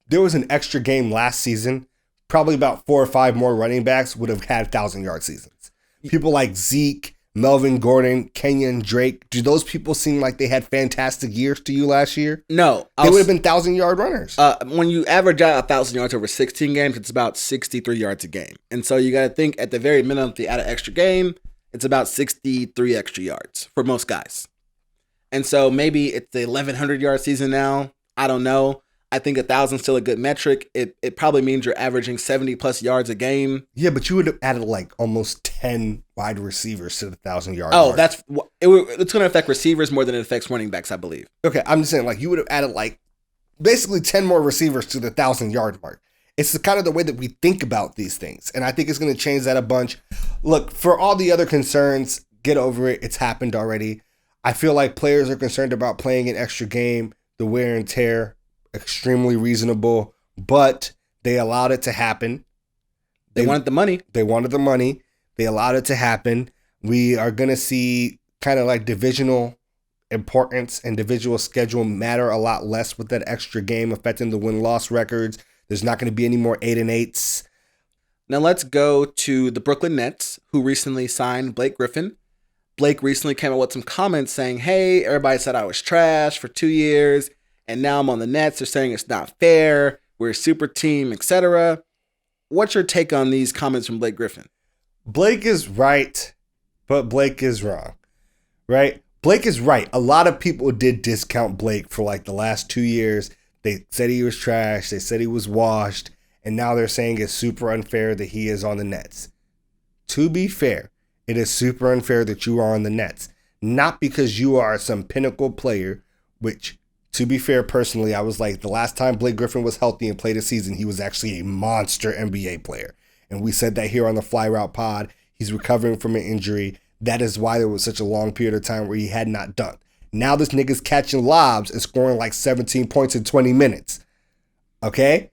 there was an extra game last season, probably about 4 or 5 more running backs would have had 1,000-yard seasons. People like Zeke, Melvin Gordon, Kenyon Drake, do those people seem like they had fantastic years to you last year? No. They would have been 1,000-yard runners. When you average out 1,000 yards over 16 games, it's about 63 yards a game. And so you got to think at the very minimum, if you add an extra game, it's about 63 extra yards for most guys. And so maybe it's the 1,100-yard season now. I don't know. I think 1,000 is still a good metric. It probably means you're averaging 70-plus yards a game. Yeah, but you would have added like almost 10 wide receivers to the 1,000-yard mark. It's It's going to affect receivers more than it affects running backs, I believe. Okay, I'm just saying, like, you would have added like basically 10 more receivers to the 1,000-yard mark. It's the kind of the way that we think about these things, and I think it's going to change that a bunch. Look, for all the other concerns, get over it. It's happened already. I feel like players are concerned about playing an extra game, the wear and tear. Extremely reasonable, but they allowed it to happen. They wanted the money. They wanted the money. They allowed it to happen. We are going to see kind of like divisional importance and divisional schedule matter a lot less with that extra game affecting the win-loss records. There's not going to be any more 8-8s. Now let's go to the Brooklyn Nets, who recently signed Blake Griffin. Blake recently came out with some comments saying, hey, everybody said I was trash for 2 years. And now I'm on the Nets. They're saying it's not fair. We're a super team, etc. What's your take on these comments from Blake Griffin? Blake is right, but Blake is wrong, right? Blake is right. A lot of people did discount Blake for like the last 2 years. They said he was trash. They said he was washed. And now they're saying it's super unfair that he is on the Nets. To be fair, it is super unfair that you are on the Nets. Not because you are some pinnacle player, which... To be fair, personally, I was like, the last time Blake Griffin was healthy and played a season, he was actually a monster NBA player. And we said that here on the Fly Route Pod. He's recovering from an injury. That is why there was such a long period of time where he had not done. Now this nigga's catching lobs and scoring like 17 points in 20 minutes. Okay?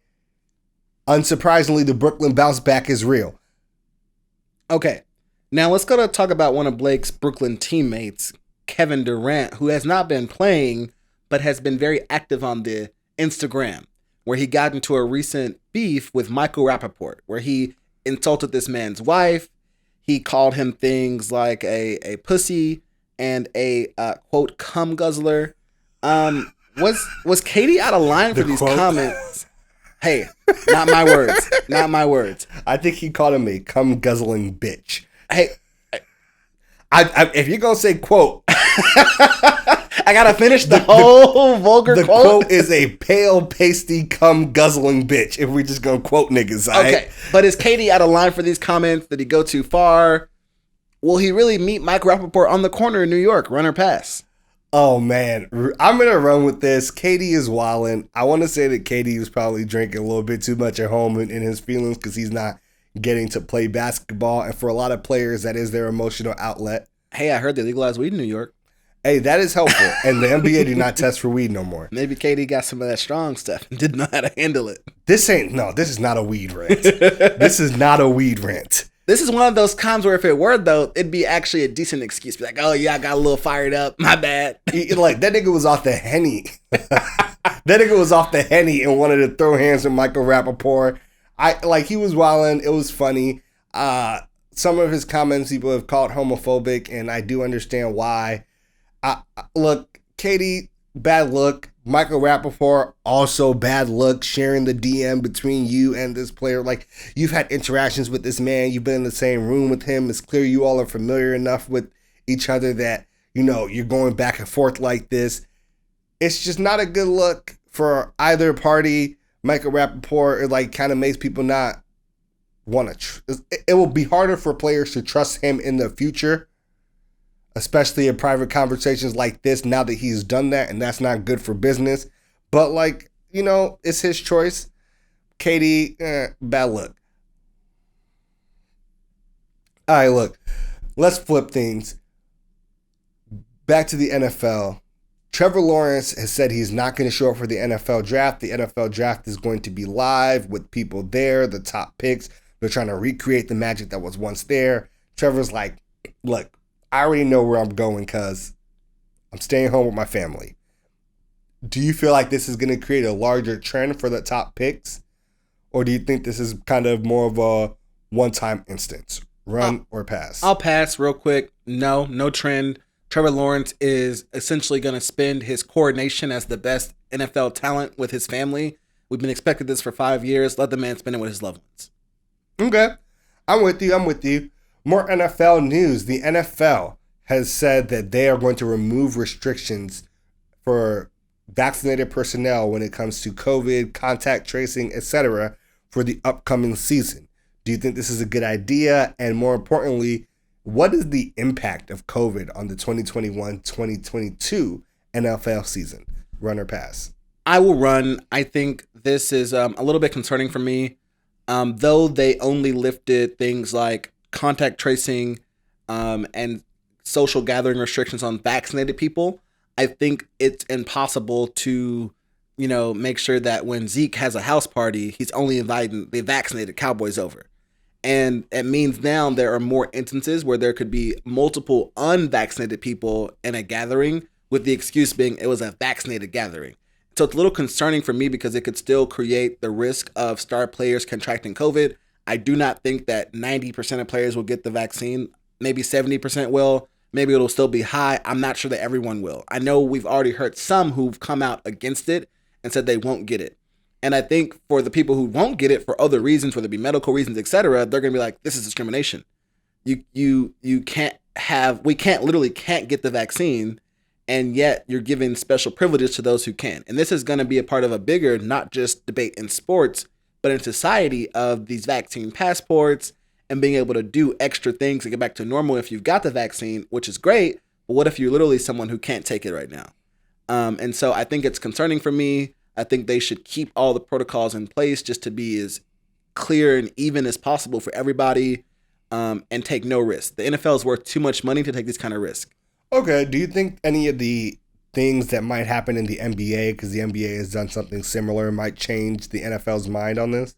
Unsurprisingly, the Brooklyn bounce back is real. Okay. Now let's go to talk about one of Blake's Brooklyn teammates, Kevin Durant, who has not been playing but has been very active on the Instagram, where he got into a recent beef with Michael Rappaport, where he insulted this man's wife. He called him things like a pussy and a, quote, cum guzzler. Was Katie out of line for these comments? Hey, not my words. Not my words. I think he called him a cum guzzling bitch. Hey. If you're going to say quote... I gotta finish the whole vulgar quote. The quote is a pale, pasty, cum guzzling bitch. If we're just gonna quote niggas, all right? Okay, but is Katie out of line for these comments? Did he go too far? Will he really meet Mike Rappaport on the corner in New York, run or pass? Oh man, I'm gonna run with this. Katie is wildin'. I want to say that Katie was probably drinking a little bit too much at home in his feelings because he's not getting to play basketball. And for a lot of players, that is their emotional outlet. Hey, I heard they legalized weed in New York. Hey, that is helpful. And the NBA do not test for weed no more. Maybe KD got some of that strong stuff and didn't know how to handle it. This is not a weed rant. This is not a weed rant. This is one of those times where if it were, though, it'd be actually a decent excuse. Be like, oh, yeah, I got a little fired up. My bad. Like, that nigga was off the Henny. That nigga was off the Henny and wanted to throw hands with Michael Rappaport. He was wilding. It was funny. Some of his comments people have called homophobic, and I do understand why. Look, Katie, bad look. Michael Rappaport, also bad luck, sharing the DM between you and this player. Like, you've had interactions with this man. You've been in the same room with him. It's clear you all are familiar enough with each other that, you're going back and forth like this. It's just not a good look for either party. Michael Rappaport, it kind of makes people not want to. It will be harder for players to trust him in the future, especially in private conversations like this, now that he's done that, and that's not good for business. But, it's his choice. Katie, bad luck. All right, look, let's flip things. Back to the NFL. Trevor Lawrence has said he's not going to show up for the NFL draft. The NFL draft is going to be live with people there, the top picks. They're trying to recreate the magic that was once there. Trevor's like, look, I already know where I'm going because I'm staying home with my family. Do you feel like this is going to create a larger trend for the top picks? Or do you think this is kind of more of a one-time instance? Run or pass? I'll pass real quick. No trend. Trevor Lawrence is essentially going to spend his coronation as the best NFL talent with his family. We've been expecting this for 5 years. Let the man spend it with his loved ones. Okay. I'm with you. More NFL news. The NFL has said that they are going to remove restrictions for vaccinated personnel when it comes to COVID, contact tracing, etc. for the upcoming season. Do you think this is a good idea? And more importantly, what is the impact of COVID on the 2021-2022 NFL season? Run or pass? I will run. I think this is a little bit concerning for me. Though they only lifted things like contact tracing and social gathering restrictions on vaccinated people, I think it's impossible to, make sure that when Zeke has a house party, he's only inviting the vaccinated Cowboys over. And it means now there are more instances where there could be multiple unvaccinated people in a gathering with the excuse being it was a vaccinated gathering. So it's a little concerning for me because it could still create the risk of star players contracting COVID. I do not think that 90% of players will get the vaccine. Maybe 70% will. Maybe it'll still be high. I'm not sure that everyone will. I know we've already heard some who've come out against it and said they won't get it. And I think for the people who won't get it for other reasons, whether it be medical reasons, etc., they're going to be like, this is discrimination. We can't get the vaccine, and yet you're giving special privileges to those who can. And this is going to be a part of a bigger, not just debate in sports, but in society of these vaccine passports and being able to do extra things to get back to normal if you've got the vaccine, which is great. But what if you're literally someone who can't take it right now? And so I think it's concerning for me. I think they should keep all the protocols in place just to be as clear and even as possible for everybody and take no risk. The NFL is worth too much money to take this kind of risk. Okay. Do you think any of the things that might happen in the NBA, because the NBA has done something similar, might change the NFL's mind on this?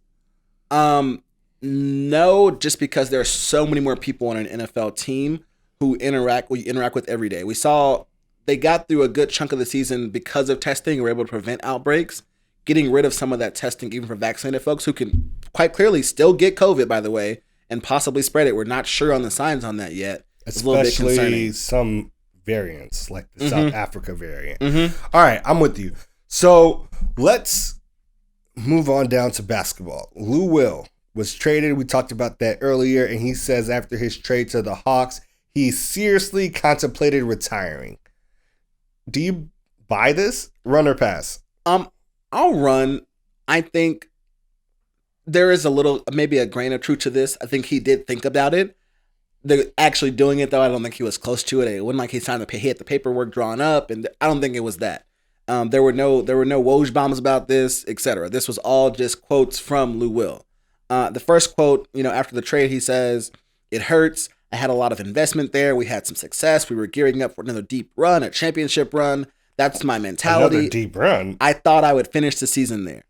No, just because there are so many more people on an NFL team who we interact with every day. We saw they got through a good chunk of the season because of testing. We're able to prevent outbreaks, getting rid of some of that testing, even for vaccinated folks who can quite clearly still get COVID, by the way, and possibly spread it. We're not sure on the signs on that yet. It's a little bit concerning. Some variants, like the South Africa variant. All right, I'm with you. So let's move on down to basketball. Lou Will was traded. We talked about that earlier, and he says after his trade to the Hawks, he seriously contemplated retiring. Do you buy this? Run or pass? I'll run. I think there is maybe a grain of truth to this. I think he did think about it. The actually doing it, though, I don't think he was close to it. It wasn't like he signed he had the paperwork drawn up, and I don't think it was that. There were no Woj bombs about this, etc. This was all just quotes from Lou Will. The first quote, after the trade, he says, "It hurts. I had a lot of investment there. We had some success. We were gearing up for another deep run, a championship run. That's my mentality. Another deep run. I thought I would finish the season there."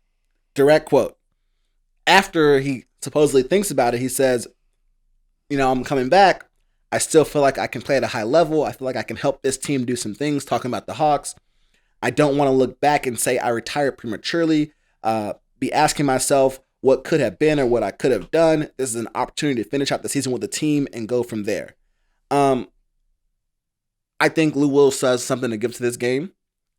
Direct quote. After he supposedly thinks about it, he says, "I'm coming back. I still feel like I can play at a high level. I feel like I can help this team do some things," talking about the Hawks. "I don't want to look back and say I retired prematurely, be asking myself what could have been or what I could have done. This is an opportunity to finish out the season with the team and go from there." I think Lou Will has something to give to this game.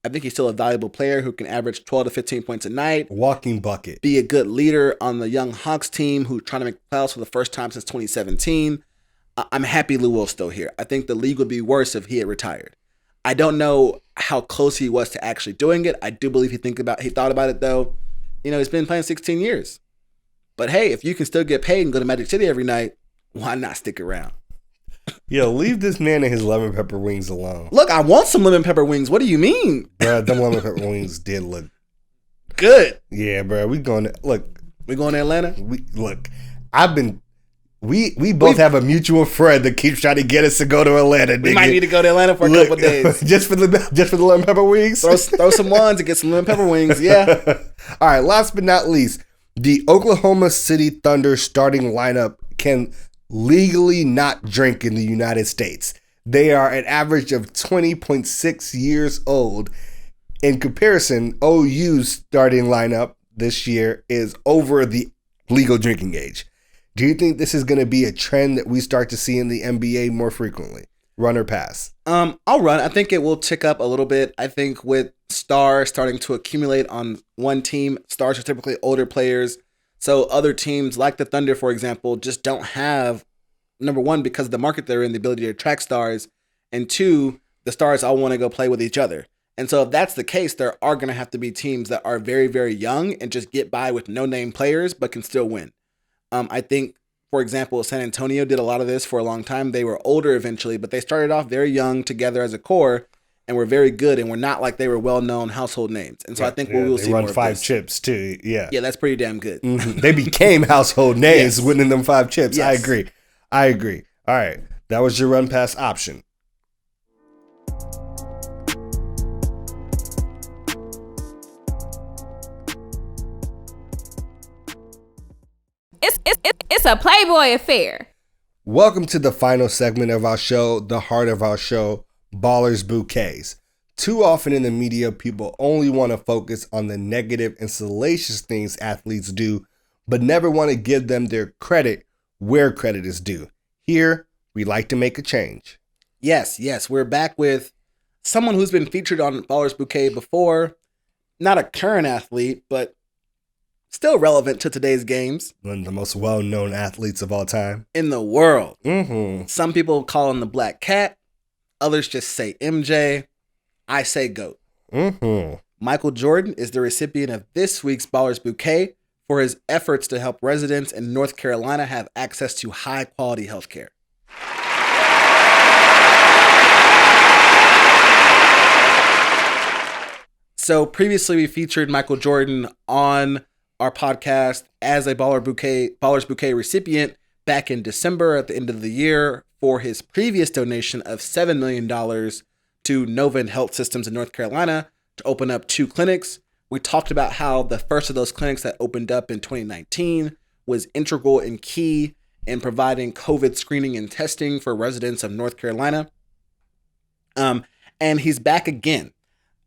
I think he's still a valuable player who can average 12 to 15 points a night. Walking bucket. Be a good leader on the young Hawks team who's trying to make the playoffs for the first time since 2017. I'm happy Lou Will's still here. I think the league would be worse if he had retired. I don't know how close he was to actually doing it. I do believe he thought about it though. He's been playing 16 years. But hey, if you can still get paid and go to Magic City every night, why not stick around? Yo, leave this man and his lemon pepper wings alone. Look, I want some lemon pepper wings. What do you mean? Bro, them lemon pepper wings did look good. Yeah, bro. We going to Atlanta? We both have a mutual friend that keeps trying to get us to go to Atlanta. We might need to go to Atlanta for a couple of days. just for the lemon pepper wings? Throw some ones and get some lemon pepper wings, yeah. All right, last but not least, the Oklahoma City Thunder starting lineup can legally not drink in the United States. They are an average of 20.6 years old. In comparison, OU's starting lineup this year is over the legal drinking age. Do you think this is going to be a trend that we start to see in the NBA more frequently? Run or pass? I'll run. I think it will tick up a little bit. I think with stars starting to accumulate on one team, stars are typically older players. So other teams like the Thunder, for example, just don't have, number one, because of the market they're in, the ability to attract stars. And two, the stars all want to go play with each other. And so if that's the case, there are going to have to be teams that are very, very young and just get by with no-name players but can still win. I think, for example, San Antonio did a lot of this for a long time. They were older eventually, but they started off very young together as a core and were very good and were not like they were well-known household names. And so I think we will see more of this. They run 5 chips too, yeah. Yeah, that's pretty damn good. Mm-hmm. They became household names Yes. winning them 5 chips. Yes. I agree. All right, that was your run pass option. It's a Playboy affair. Welcome to the final segment of our show, the heart of our show, Ballers Bouquets. Too often in the media, people only want to focus on the negative and salacious things athletes do, but never want to give them their credit where credit is due. Here, we like to make a change. Yes. We're back with someone who's been featured on Ballers Bouquet before. Not a current athlete, but still relevant to today's games. One of the most well-known athletes of all time. In the world. Mm-hmm. Some people call him the Black Cat. Others just say MJ. I say GOAT. Mm-hmm. Michael Jordan is the recipient of this week's Ballers Bouquet for his efforts to help residents in North Carolina have access to high-quality health care. So previously we featured Michael Jordan on our podcast as a Ballers Bouquet recipient back in December at the end of the year for his previous donation of $7 million to Novant Health Systems in North Carolina to open up 2 clinics. We talked about how the first of those clinics that opened up in 2019 was integral and key in providing COVID screening and testing for residents of North Carolina. And he's back again.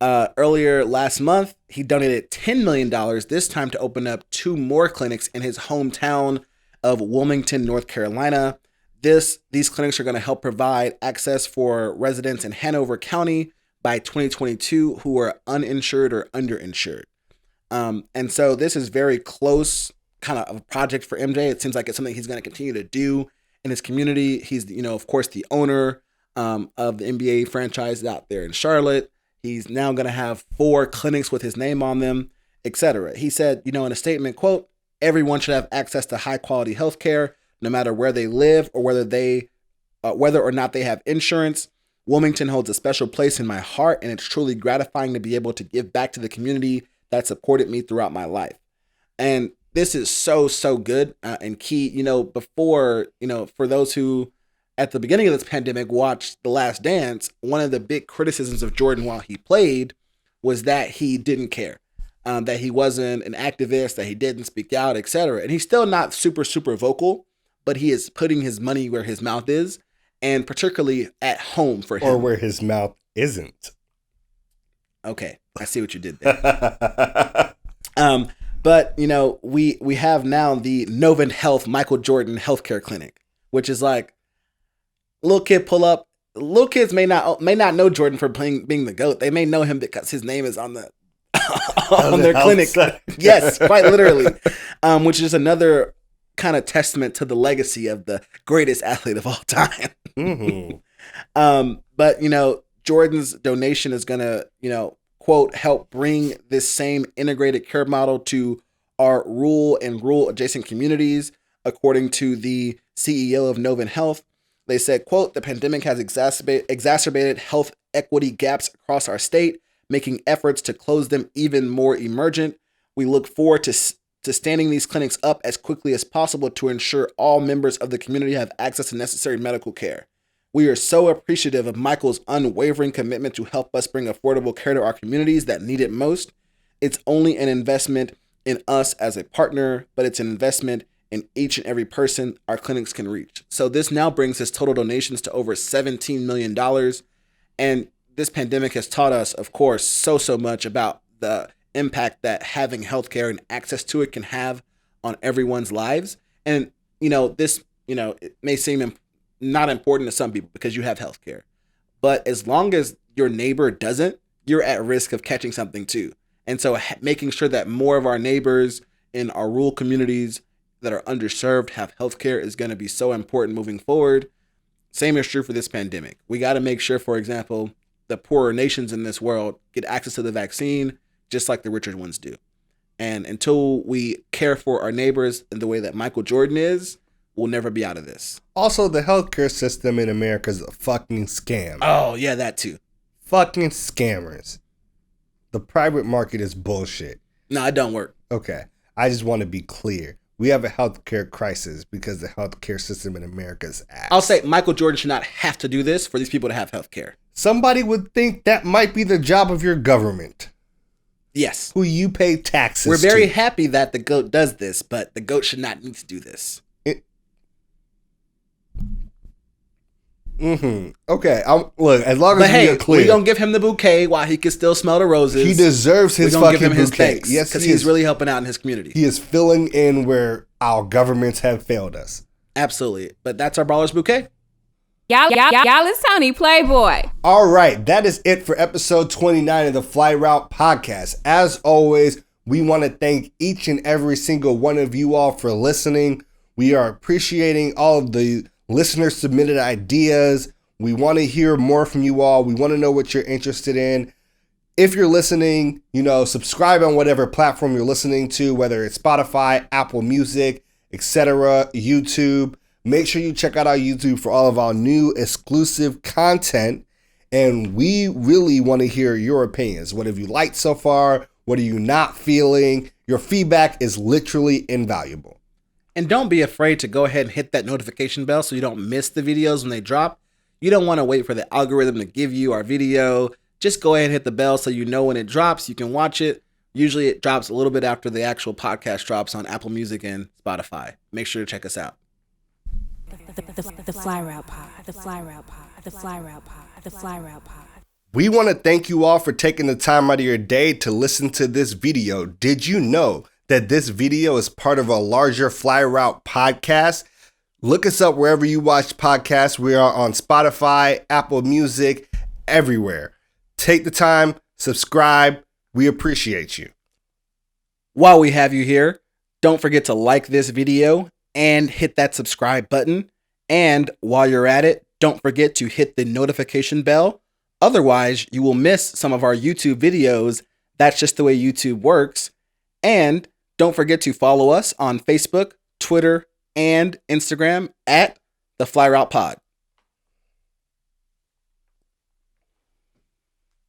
Earlier last month, he donated $10 million, this time to open up 2 more clinics in his hometown of Wilmington, North Carolina. These clinics are going to help provide access for residents in Hanover County by 2022 who are uninsured or underinsured. And so this is very close kind of a project for MJ. It seems like it's something he's going to continue to do in his community. He's, of course, the owner of the NBA franchise out there in Charlotte. He's now going to have 4 clinics with his name on them, etc. He said, in a statement, quote, "Everyone should have access to high quality health care, no matter where they live or whether or not they have insurance. Wilmington holds a special place in my heart, and it's truly gratifying to be able to give back to the community that supported me throughout my life." And this is so good and key. Before, for those who at the beginning of this pandemic watched The Last Dance, one of the big criticisms of Jordan while he played was that he didn't care, that he wasn't an activist, that he didn't speak out, etc. And he's still not super vocal, but he is putting his money where his mouth is, and particularly at home for him. Or where his mouth isn't. Okay, I see what you did there. But we have now the Novant Health Michael Jordan Healthcare Clinic, which is like little kid pull up. Little kids may not know Jordan for being the GOAT. They may know him because his name is on the on their clinic. Yes, quite literally. Which is another kind of testament to the legacy of the greatest athlete of all time. Mm-hmm. But Jordan's donation is gonna, quote, help bring this same integrated care model to our rural and rural adjacent communities, according to the CEO of Novant Health. They said, quote, the pandemic has exacerbated health equity gaps across our state, making efforts to close them even more emergent. We look forward to standing these clinics up as quickly as possible to ensure all members of the community have access to necessary medical care. We are so appreciative of Michael's unwavering commitment to help us bring affordable care to our communities that need it most. It's only an investment in us as a partner, but it's an investment in each and every person our clinics can reach. So this now brings his total donations to over $17 million. And this pandemic has taught us, of course, so much about the impact that having healthcare and access to it can have on everyone's lives. And, this, it may seem not important to some people because you have healthcare. But as long as your neighbor doesn't, you're at risk of catching something too. And so making sure that more of our neighbors in our rural communities that are underserved have healthcare is going to be so important moving forward. Same is true for this pandemic. We got to make sure, for example, the poorer nations in this world get access to the vaccine just like the richer ones do. And until we care for our neighbors in the way that Michael Jordan is, we'll never be out of this. Also, the healthcare system in America is a fucking scam. Oh, yeah, that too. Fucking scammers. The private market is bullshit. No, it don't work. Okay. I just want to be clear. We have a healthcare crisis because the healthcare system in America is ass. I'll say Michael Jordan should not have to do this for these people to have healthcare. Somebody would think that might be the job of your government. Yes. Who you pay taxes We're very to. happy that the GOAT does this, but the GOAT should not need to do this. Okay. Look, as long as we are clear. We're going to give him the bouquet while he can still smell the roses. He deserves his fucking give him his bouquet. thanks, Yes, because he's really helping out in his community. He is filling in where our governments have failed us. Absolutely. But that's our Ballers Bouquet. Y'all is Tony Playboy. All right. That is it for episode 29 of the Fly Route podcast. As always, we want to thank each and every single one of you all for listening. We are appreciating all of the listener submitted ideas. We want to hear more from you all. We want to know what you're interested in. If you're listening, subscribe on whatever platform you're listening to, whether it's Spotify, Apple Music, etc., YouTube. Make sure you check out our YouTube for all of our new exclusive content. And we really want to hear your opinions. What have you liked so far? What are you not feeling? Your feedback is literally invaluable. And don't be afraid to go ahead and hit that notification bell so you don't miss the videos when they drop. You don't want to wait for the algorithm to give you our video. Just go ahead and hit the bell so you know when it drops. You can watch it. Usually it drops a little bit after the actual podcast drops on Apple Music and Spotify. Make sure to check us out. The Fly Route Pod. The Fly Route Pod. The Fly Route Pod. The Fly Route Pod. We want to thank you all for taking the time out of your day to listen to this video. Did you know that this video is part of a larger Fly Route podcast? Look us up wherever you watch podcasts. We are on Spotify, Apple Music, everywhere. Take the time, subscribe. We appreciate you. While we have you here, don't forget to like this video and hit that subscribe button. And while you're at it, don't forget to hit the notification bell. Otherwise, you will miss some of our YouTube videos. That's just the way YouTube works. And don't forget to follow us on Facebook, Twitter, and Instagram at The Fly Route Pod.